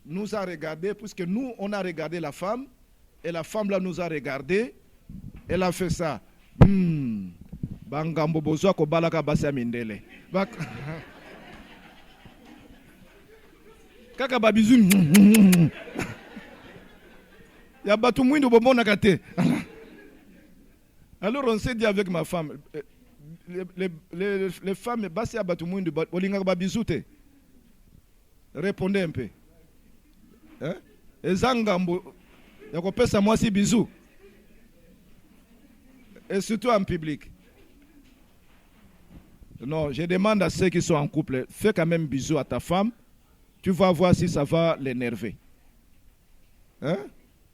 nous a regardé, puisque nous, on a regardé la femme, et la femme là nous a regardé, elle a fait ça. Bangambo bozo ko balaka basi amindele. Kaka babizu. Ya batu mwindo bomona kate. Alors on s'est dit avec ma femme, les femmes basi ya batu mwindo bolinga babizu te. Répondez un peu. Hein? Ezangambo yako pesa moi si bisous. Et surtout en public. Non, je demande à ceux qui sont en couple, fais quand même bisous à ta femme. Tu vas voir si ça va l'énerver. Hein?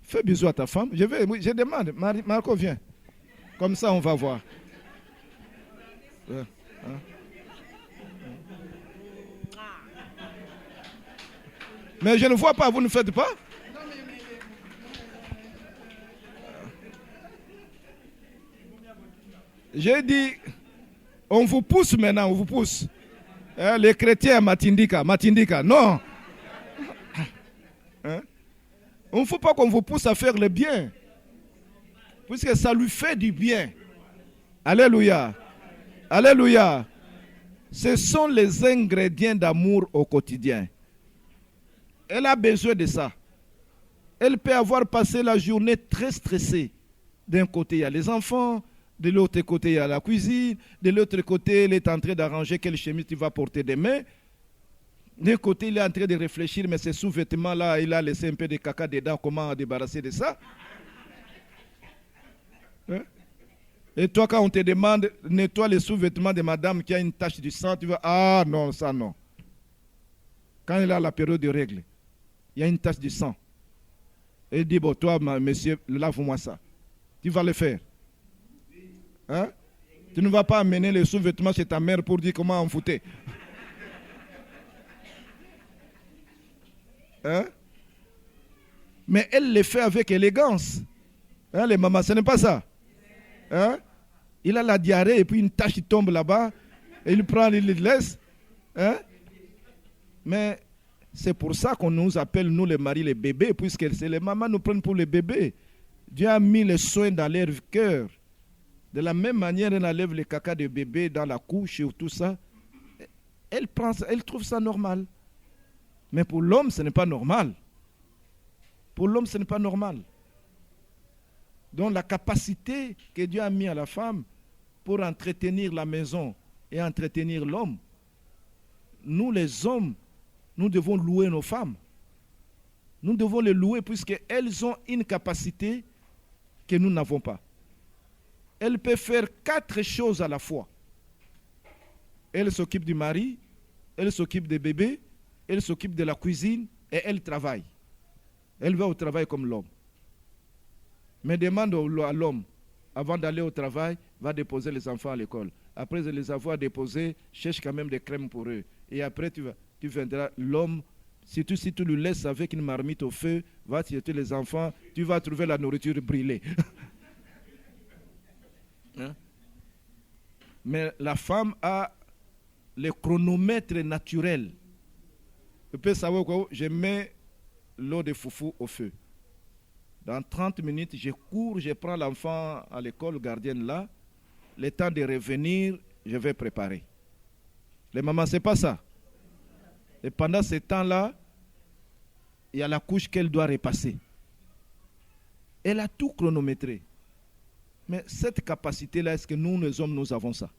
Fais bisous à ta femme. Je demande, Marco, viens. Comme ça, on va voir. Hein? Mais je ne vois pas, vous ne faites pas? J'ai dit, on vous pousse maintenant, on vous pousse. Les chrétiens, Matindika. Non. Hein? Il ne faut pas qu'on vous pousse à faire le bien. Puisque ça lui fait du bien. Alléluia. Alléluia. Ce sont les ingrédients d'amour au quotidien. Elle a besoin de ça. Elle peut avoir passé la journée très stressée. D'un côté, il y a les enfants. De l'autre côté, il y a la cuisine. De l'autre côté, elle est en train d'arranger quelle chemise tu vas porter demain. D'un côté, il est en train de réfléchir, mais ces sous-vêtements-là, il a laissé un peu de caca dedans. Comment débarrasser de ça? Hein? Et toi, quand on te demande, nettoie les sous-vêtements de madame qui a une tache du sang, tu vas, ah non, ça non. Quand il a la période de règles, il y a une tache du sang. Elle dit, bon, toi, monsieur, lave-moi ça. Tu vas le faire. Hein? Tu ne vas pas amener les sous-vêtements chez ta mère pour dire comment on foutait. Hein? Mais elle le fait avec élégance. Hein, les mamans, ce n'est pas ça. Hein? Il a la diarrhée et puis une tache tombe là-bas. Et il prend, il le laisse. Hein? Mais C'est pour ça qu'on nous appelle, nous les maris, les bébés, puisque c'est les mamans nous prennent pour les bébés. Dieu a mis les soins dans leur cœur. De la même manière, elle enlève les caca de bébé dans la couche et tout ça. Elle trouve ça normal. Mais pour l'homme, ce n'est pas normal. Pour l'homme, ce n'est pas normal. Donc la capacité que Dieu a mis à la femme pour entretenir la maison et entretenir l'homme, nous les hommes, nous devons louer nos femmes. Nous devons les louer puisqu'elles ont une capacité que nous n'avons pas. Elles peuvent faire 4 choses à la fois. Elle s'occupe du mari, elle s'occupe des bébés, elle s'occupe de la cuisine et elle travaille. Elle va au travail comme l'homme. Mais demande à l'homme, avant d'aller au travail, va déposer les enfants à l'école. Après de les avoir déposés, cherche quand même des crèmes pour eux. Et après, tu viendras, l'homme, si tu le laisses avec une marmite au feu, va chercher les enfants, tu vas trouver la nourriture brûlée. Hein? Mais la femme a le chronomètre naturel. Tu peux savoir quoi? Je mets l'eau de foufou au feu. Dans 30 minutes, je cours, je prends l'enfant à l'école, gardienne là. Le temps de revenir, je vais préparer. Les mamans, ce n'est pas ça. Et pendant ce temps-là, il y a la couche qu'elle doit repasser. Elle a tout chronométré. Mais cette capacité-là, est-ce que nous, les hommes, nous avons ça?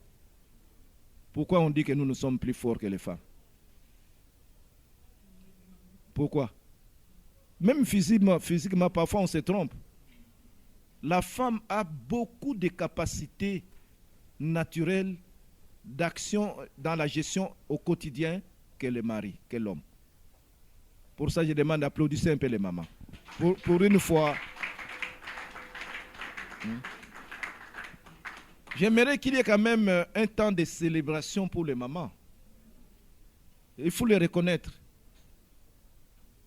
Pourquoi on dit que nous sommes plus forts que les femmes? Pourquoi? Même physiquement, parfois on se trompe. La femme a beaucoup de capacités naturelles d'action dans la gestion au quotidien que le mari, que l'homme. Pour ça, je demande d'applaudisser un peu les mamans. Pour une fois. J'aimerais qu'il y ait quand même un temps de célébration pour les mamans. Il faut les reconnaître.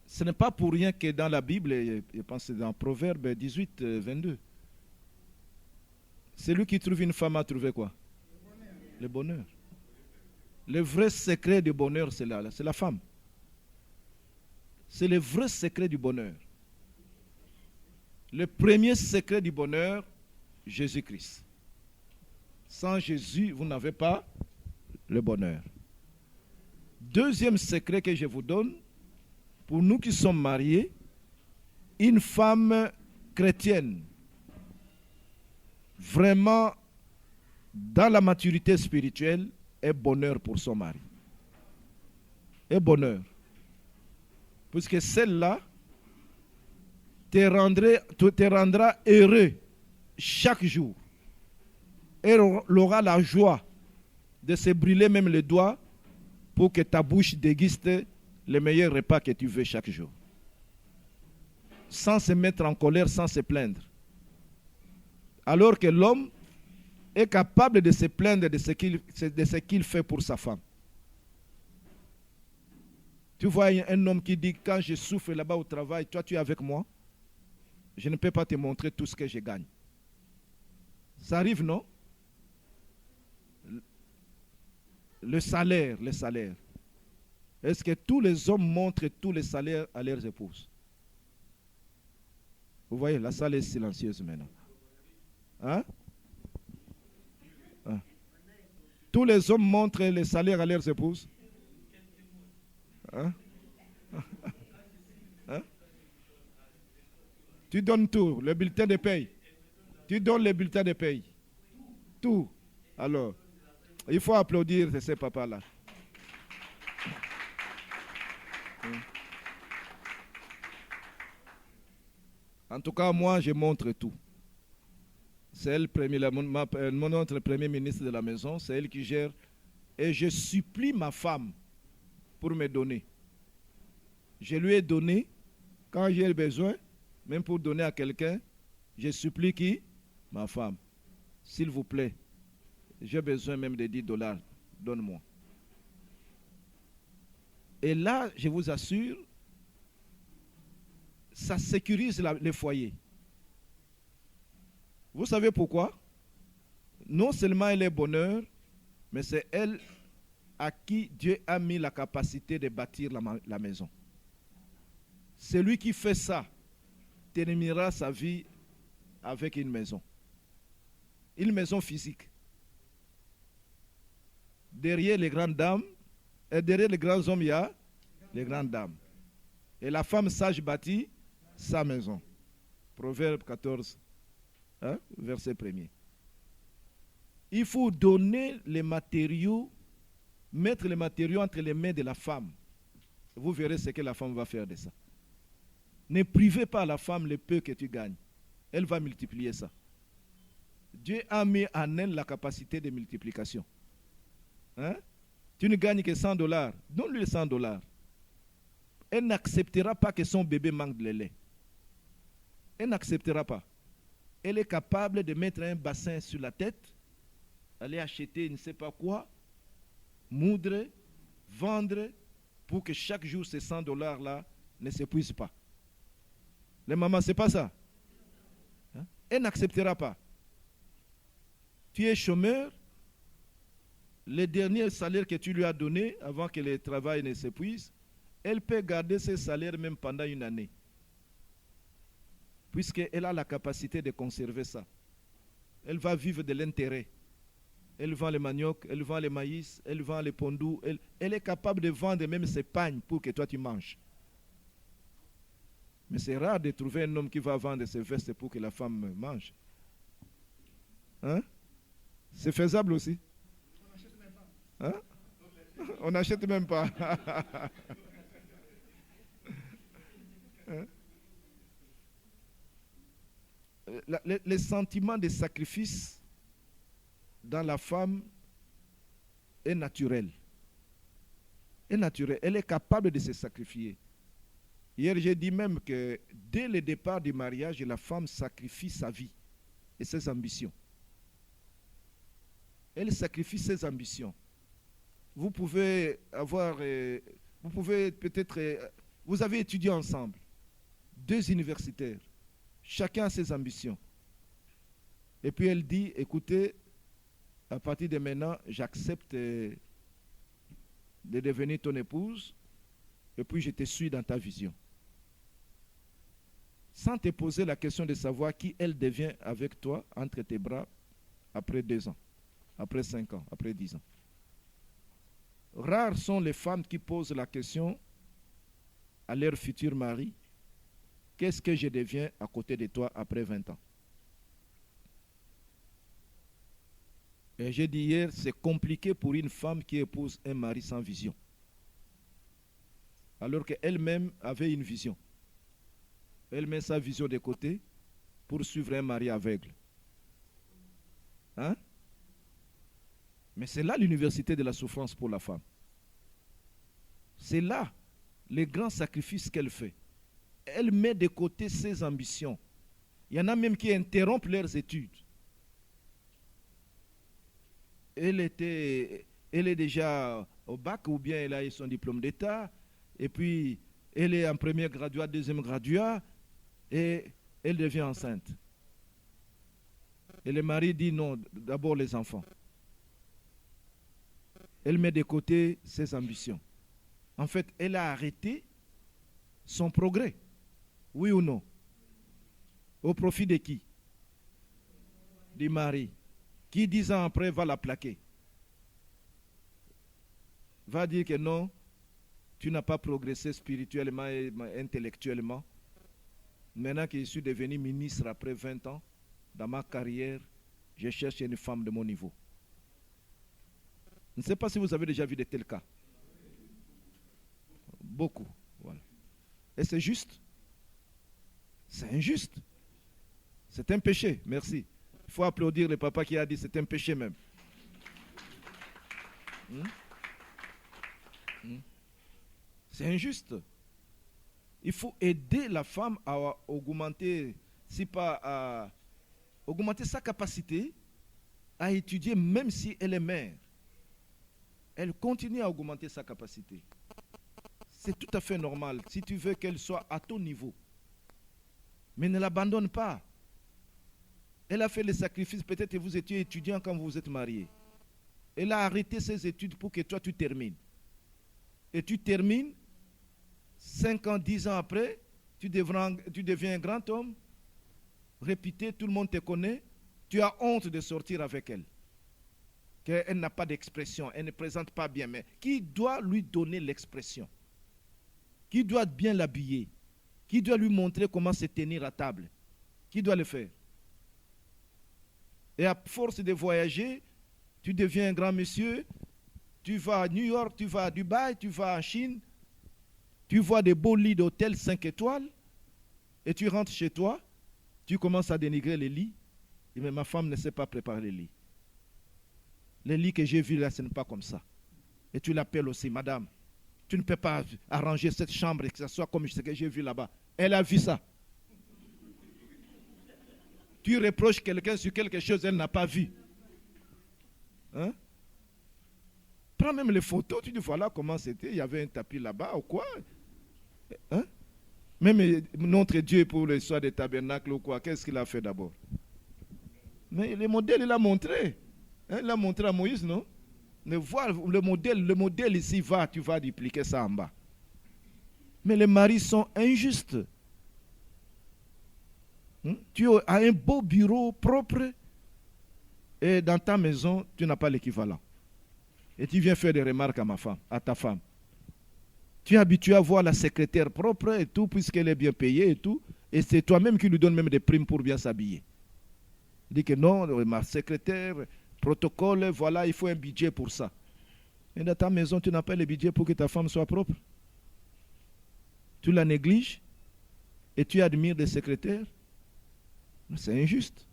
Ce n'est pas pour rien que dans la Bible, je pense que c'est dans Proverbe 18, 22, celui qui trouve une femme a trouvé quoi? Le bonheur. Le vrai secret du bonheur, c'est la femme. C'est le vrai secret du bonheur. Le premier secret du bonheur, Jésus-Christ. Sans Jésus, vous n'avez pas le bonheur. Deuxième secret que je vous donne, pour nous qui sommes mariés, une femme chrétienne, vraiment dans la maturité spirituelle, est bonheur pour son mari. Est bonheur. Puisque celle-là te rendra heureux chaque jour. Elle aura la joie de se brûler même les doigts pour que ta bouche déguste le meilleur repas que tu veux chaque jour. Sans se mettre en colère, sans se plaindre. Alors que l'homme est capable de se plaindre de ce qu'il fait pour sa femme. Tu vois un homme qui dit, quand je souffre là-bas au travail, toi tu es avec moi, je ne peux pas te montrer tout ce que je gagne. Ça arrive, non? Le salaire. Est-ce que tous les hommes montrent tous les salaires à leurs épouses? Vous voyez, la salle est silencieuse maintenant. Hein? Tous les hommes montrent les salaires à leurs épouses? Hein? Hein? Tu donnes tout, le bulletin de paye. Tu donnes le bulletin de paye. Tout. Alors, il faut applaudir ces papas-là. En tout cas, moi, je montre tout. C'est elle, notre premier ministre de la maison, c'est elle qui gère. Et je supplie ma femme pour me donner. Je lui ai donné, quand j'ai besoin, même pour donner à quelqu'un, je supplie qui? Ma femme. S'il vous plaît, j'ai besoin même de $10, donne-moi. Et là, je vous assure, ça sécurise les foyers. Vous savez pourquoi? Non seulement elle est bonheur, mais c'est elle à qui Dieu a mis la capacité de bâtir la maison. Celui qui fait ça terminera sa vie avec une maison. Une maison physique. Derrière les grandes dames, et derrière les grands hommes, il y a les grandes dames. Et la femme sage bâtit sa maison. Proverbe 14, hein, verset 1er. Il faut donner les matériaux, mettre les matériaux entre les mains de la femme. Vous verrez ce que la femme va faire de ça. Ne privez pas la femme le peu que tu gagnes. Elle va multiplier ça. Dieu a mis en elle la capacité de multiplication. Hein? Tu ne gagnes que $100. Donne-lui les $100. Elle n'acceptera pas que son bébé manque de lait. Elle n'acceptera pas. Elle est capable de mettre un bassin sur la tête, aller acheter ne sais pas quoi, moudre, vendre, pour que chaque jour ces $100-là ne s'épuisent pas. Les mamans, ce n'est pas ça. Hein? Elle n'acceptera pas. Tu es chômeur, le dernier salaire que tu lui as donné avant que le travail ne s'épuise, elle peut garder ce salaire même pendant une année. Puisqu'elle a la capacité de conserver ça. Elle va vivre de l'intérêt. Elle vend le manioc, elle vend le maïs, elle vend les pondous. Elle est capable de vendre même ses pagnes pour que toi tu manges. Mais c'est rare de trouver un homme qui va vendre ses vestes pour que la femme mange. Hein? C'est faisable aussi. Hein? On n'achète même pas. Hein? Les sentiments de sacrifice dans la femme est naturel. Est naturel. Elle est capable de se sacrifier. Hier, j'ai dit même que dès le départ du mariage, la femme sacrifie sa vie et ses ambitions. Elle sacrifie ses ambitions. Vous pouvez avoir, vous pouvez peut-être, vous avez étudié ensemble, 2 universitaires, chacun a ses ambitions. Et puis elle dit, écoutez, à partir de maintenant, j'accepte de devenir ton épouse, et puis je te suis dans ta vision. Sans te poser la question de savoir qui elle devient avec toi, entre tes bras, après 2 ans, après 5 ans, après 10 ans. Rares sont les femmes qui posent la question à leur futur mari, qu'est-ce que je deviens à côté de toi après 20 ans? Et j'ai dit hier, c'est compliqué pour une femme qui épouse un mari sans vision. Alors qu'elle-même avait une vision. Elle met sa vision de côté pour suivre un mari aveugle. Hein? Mais c'est là l'université de la souffrance pour la femme. C'est là les grands sacrifices qu'elle fait. Elle met de côté ses ambitions. Il y en a même qui interrompent leurs études. Elle est déjà au bac ou bien elle a eu son diplôme d'État et puis elle est en premier graduat, deuxième graduat et elle devient enceinte. Et le mari dit non, d'abord les enfants. Elle met de côté ses ambitions. En fait, elle a arrêté son progrès. Oui ou non? Au profit de qui? Du mari. Qui 10 ans après va la plaquer. Va dire que non, tu n'as pas progressé spirituellement et intellectuellement. Maintenant que je suis devenu ministre après 20 ans, dans ma carrière, je cherche une femme de mon niveau. Je ne sais pas si vous avez déjà vu de tels cas. Beaucoup. Voilà. Et c'est juste. C'est injuste. C'est un péché. Merci. Il faut applaudir le papa qui a dit c'est un péché même. C'est injuste. Il faut aider la femme à augmenter, si pas à augmenter sa capacité à étudier même si elle est mère. Elle continue à augmenter sa capacité. C'est tout à fait normal si tu veux qu'elle soit à ton niveau. Mais ne l'abandonne pas. Elle a fait les sacrifices, peut-être que vous étiez étudiant quand vous vous êtes mariés. Elle a arrêté ses études pour que toi tu termines. Et tu termines, 5 ans, 10 ans après, tu deviens un grand homme, réputé, tout le monde te connaît, tu as honte de sortir avec elle. Qu'elle n'a pas d'expression, elle ne présente pas bien, mais qui doit lui donner l'expression? Qui doit bien l'habiller? Qui doit lui montrer comment se tenir à table? Qui doit le faire? Et à force de voyager, tu deviens un grand monsieur, tu vas à New York, tu vas à Dubaï, tu vas en Chine, tu vois des beaux lits d'hôtel 5 étoiles, et tu rentres chez toi, tu commences à dénigrer les lits. Mais ma femme ne sait pas préparer les lits. Les lits que j'ai vus là, ce n'est pas comme ça. Et tu l'appelles aussi, madame, tu ne peux pas arranger cette chambre et que ça soit comme ce que j'ai vu là-bas. Elle a vu ça. Tu reproches quelqu'un sur quelque chose qu'elle n'a pas vu. Hein? Prends même les photos, tu dis voilà comment c'était, il y avait un tapis là-bas ou quoi. Hein? Même notre Dieu pour l'histoire des tabernacles ou quoi, qu'est-ce qu'il a fait d'abord? Mais le modèle, il a montré. Hein? Il a montré à Moïse, non? Mais voir le modèle ici tu vas dupliquer ça en bas. Mais les maris sont injustes. Tu as un beau bureau propre et dans ta maison, tu n'as pas l'équivalent. Et tu viens faire des remarques à ta femme. Tu es habitué à voir la secrétaire propre et tout, puisqu'elle est bien payée et tout. Et c'est toi-même qui lui donnes même des primes pour bien s'habiller. Il dit que non, ma secrétaire, protocole, voilà, il faut un budget pour ça. Et dans ta maison, tu n'as pas le budget pour que ta femme soit propre. Tu la négliges et tu admires des secrétaires. C'est injuste.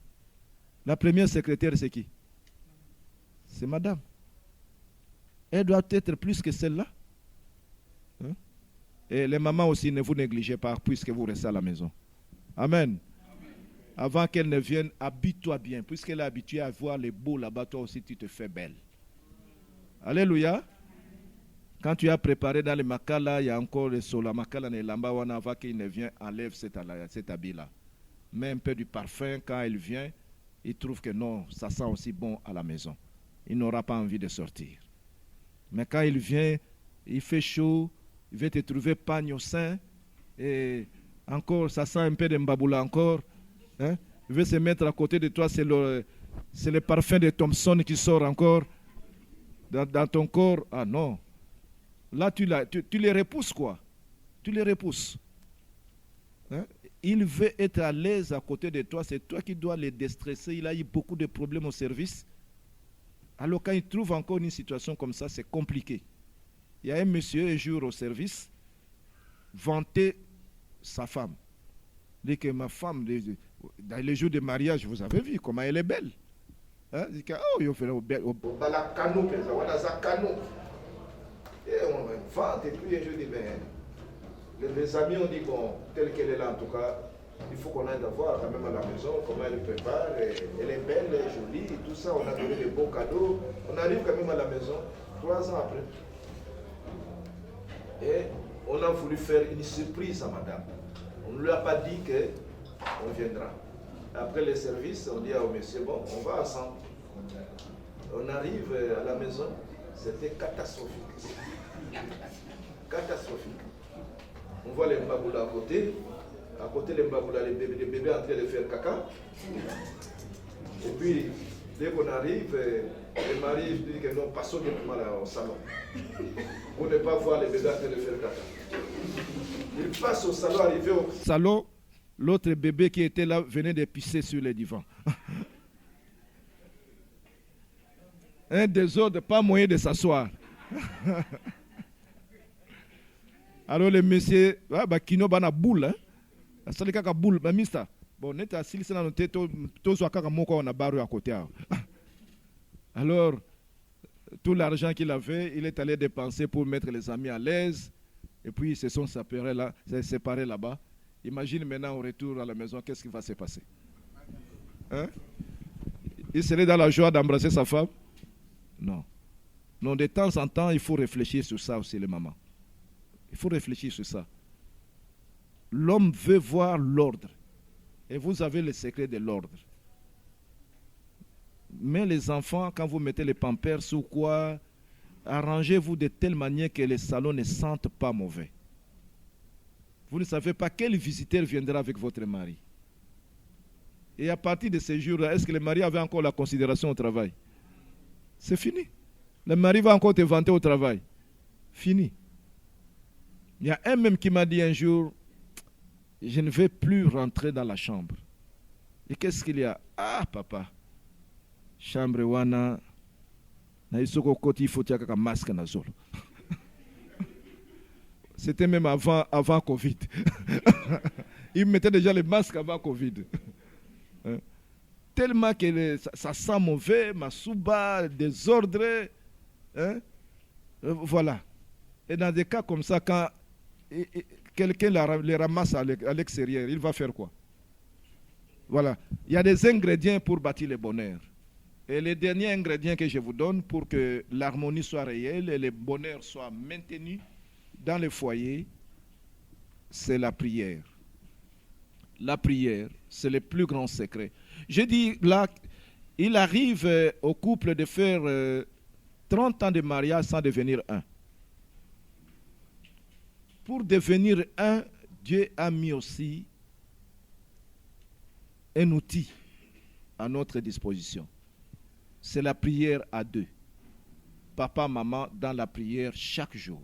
La première secrétaire, c'est qui? C'est madame. Elle doit être plus que celle-là. Hein? Et les mamans aussi, ne vous négligez pas puisque vous restez à la maison. Amen. Avant qu'elle ne vienne, habille-toi bien. Puisqu'elle est habituée à voir les beaux là-bas, toi aussi tu te fais belle. Alléluia. Quand tu as préparé dans le makala, il y a encore le sol. La makala ne lamba wana avant qu'il ne vienne, enlève cet habit-là. Mets un peu du parfum. Quand elle vient, il trouve que non, ça sent aussi bon à la maison. Il n'aura pas envie de sortir. Mais quand il vient, il fait chaud, il va te trouver pagne au sein, et encore, ça sent un peu de mbaboula encore. Hein? Il veut se mettre à côté de toi, c'est le parfum de Thompson qui sort encore dans ton corps. Ah non. Là, tu les repousses quoi? Tu les repousses. Hein? Il veut être à l'aise à côté de toi, c'est toi qui dois les déstresser. Il a eu beaucoup de problèmes au service. Alors quand il trouve encore une situation comme ça, c'est compliqué. Il y a un monsieur un jour au service, vantait sa femme. Il dit que ma femme, dans les jours de mariage, vous avez vu comment elle est belle. Hein? Il dit que, oh, il fait belle. Et on vante et puis je dis, ben, les amis ont dit, bon, telle qu'elle est là en tout cas, il faut qu'on aille la voir quand même à la maison, comment elle prépare, elle est belle, elle est jolie, et tout ça, on a donné des beaux cadeaux. On arrive quand même à la maison, 3 ans après. Et on a voulu faire une surprise à madame. On ne lui a pas dit qu'on viendra. Après le service, on dit au monsieur, bon, on va ensemble. On arrive à la maison, c'était catastrophique. Catastrophique. On voit les mbaboula à côté les mbaboula, les bébés en train de faire caca. Et puis, dès qu'on arrive, le mari dit que non, passons directement au salon. Pour ne pas voir les bébés en train de faire caca. Il passe au salon, arrivé au salon, l'autre bébé qui était là venait de pisser sur le divan. Un désordre, pas moyen de s'asseoir. Alors le monsieur, kino bana boule, hein? Asali kaka boule, ba mister. Bon, net asili sana no teto tozo kaka moko na baru à côté. Alors tout l'argent qu'il avait, il est allé dépenser pour mettre les amis à l'aise. Et puis ils se sont séparés là-bas. Imagine maintenant au retour à la maison, qu'est-ce qui va se passer? Hein? Il serait dans la joie d'embrasser sa femme? Non. Non, de temps en temps, il faut réfléchir sur ça aussi, les mamans. Il faut réfléchir sur ça. L'homme veut voir l'ordre. Et vous avez le secret de l'ordre. Mais les enfants, quand vous mettez les pampers ou quoi, arrangez-vous de telle manière que les salons ne sentent pas mauvais. Vous ne savez pas quel visiteur viendra avec votre mari. Et à partir de ces jours-là, est-ce que le mari avait encore la considération au travail? C'est fini. Le mari va encore te vanter au travail. Fini. Il y a un même qui m'a dit un jour, je ne vais plus rentrer dans la chambre. Et qu'est-ce qu'il y a? Ah, papa. Chambre wana. Na isoko koti faut tiaka masque na zolo. C'était même avant Covid. Ils mettaient déjà les masques avant Covid. Hein? Tellement que ça sent mauvais, masouba, désordre. Hein? Voilà. Et dans des cas comme ça, quand quelqu'un les ramasse à l'extérieur, il va faire quoi? Voilà. Il y a des ingrédients pour bâtir le bonheur. Et les derniers ingrédients que je vous donne pour que l'harmonie soit réelle et le bonheur soit maintenu dans le foyer, c'est la prière. La prière, c'est le plus grand secret. Je dis là, il arrive au couple de faire 30 ans de mariage sans devenir un. Pour devenir un, Dieu a mis aussi un outil à notre disposition. C'est la prière à deux. Papa, maman, dans la prière chaque jour.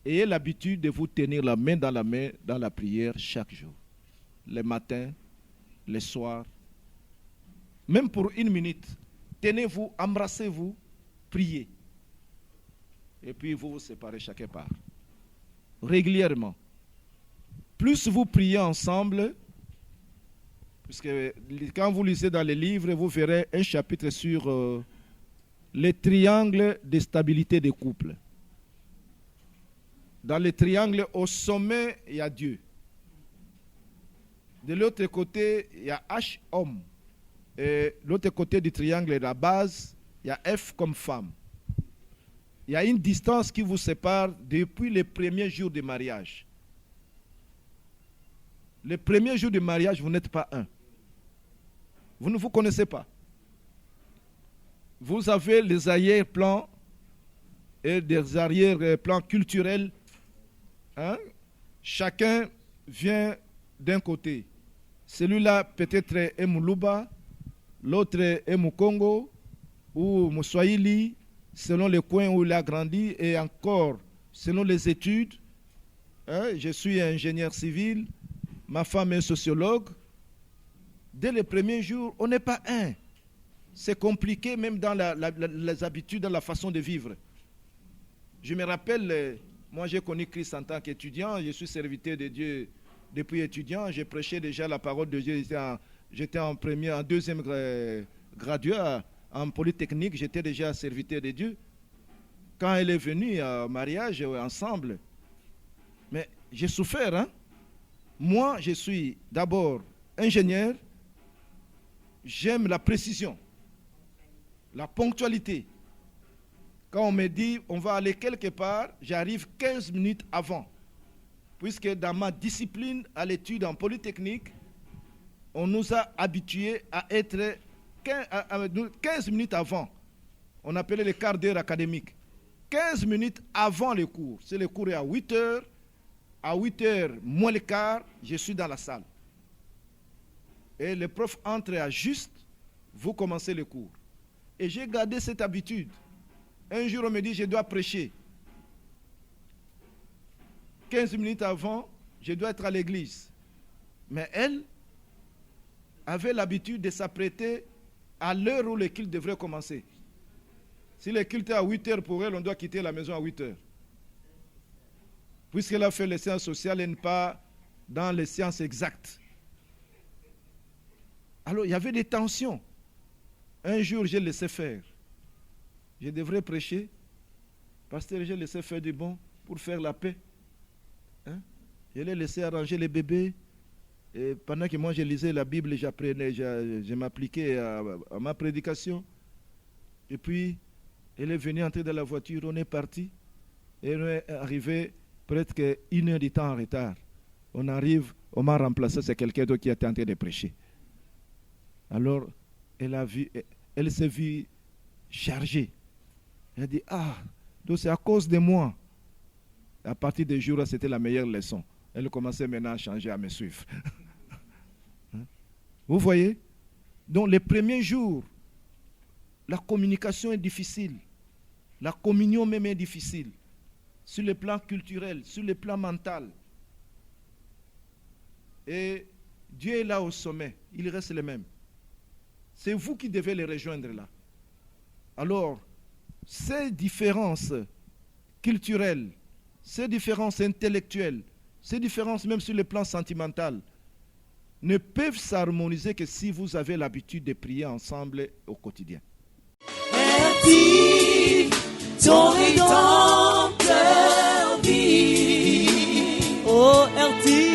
Ayez l'habitude de vous tenir la main dans la prière chaque jour. Le matin, le soir. Même pour 1 minute. Tenez-vous, embrassez-vous, priez. Et puis vous vous séparez chacun part. Régulièrement. Plus vous priez ensemble, puisque quand vous lisez dans les livres, vous verrez un chapitre sur les triangles de stabilité des couples. Dans les triangles, au sommet, il y a Dieu. De l'autre côté, il y a H, homme. Et de l'autre côté du triangle, la base, il y a F comme femme. Il y a une distance qui vous sépare depuis les premiers jours du mariage. Les premiers jours du mariage, vous n'êtes pas un. Vous ne vous connaissez pas. Vous avez les arrière-plans et des arrière-plans culturels. Hein? Chacun vient d'un côté. Celui-là peut-être est Muluba, l'autre est Mukongo ou Muswahili, selon le coin où il a grandi, et encore selon les études. Hein? Je suis ingénieur civil, ma femme est sociologue. Dès les premiers jours, on n'est pas un. C'est compliqué même dans les habitudes, dans la façon de vivre. Je me rappelle, moi j'ai connu Christ en tant qu'étudiant, je suis serviteur de Dieu depuis étudiant, j'ai prêché déjà la parole de Dieu, j'étais en deuxième gradué en Polytechnique, j'étais déjà serviteur de Dieu. Quand elle est venue au mariage ensemble, mais j'ai souffert. Hein? Moi, je suis d'abord ingénieur, j'aime la précision, la ponctualité. Quand on me dit on va aller quelque part, j'arrive 15 minutes avant. Puisque dans ma discipline à l'étude en Polytechnique, on nous a habitués à être 15 minutes avant. On appelait les quarts d'heure académiques. 15 minutes avant le cours. Si le cours est à 8 heures, à 8 heures moins le quart, je suis dans la salle. Et le prof entre à juste, vous commencez le cours. Et j'ai gardé cette habitude. Un jour, on me dit, je dois prêcher. 15 minutes avant, je dois être à l'église. Mais elle avait l'habitude de s'apprêter à l'heure où le culte devrait commencer. Si le culte est à 8 heures pour elle, on doit quitter la maison à 8 heures. Puisqu'elle a fait les sciences sociales et n'est pas dans les sciences exactes. Alors, il y avait des tensions. Un jour, j'ai laissé faire. Je devrais prêcher. Pasteur, j'ai laissé faire du bon pour faire la paix. Hein? Je l'ai laissé arranger les bébés. Et pendant que moi je lisais la Bible, j'apprenais, je m'appliquais à ma prédication. Et puis, elle est venue entrer dans la voiture, on est parti. Et on est arrivé presque 1 heure de temps en retard. On arrive, on m'a remplacé, c'est quelqu'un d'autre qui était en train de prêcher. Alors, elle s'est vue chargée. Elle a dit, donc c'est à cause de moi. À partir de ce jour-là, c'était la meilleure leçon. Elle commençait maintenant à changer, à me suivre. Vous voyez? Donc les premiers jours, la communication est difficile. La communion même est difficile. Sur le plan culturel, sur le plan mental. Et Dieu est là au sommet. Il reste le même. C'est vous qui devez les rejoindre là. Alors, ces différences culturelles, ces différences intellectuelles, ces différences même sur le plan sentimental, ne peuvent s'harmoniser que si vous avez l'habitude de prier ensemble au quotidien. RT, ton rédempteur vit. Oh, RT.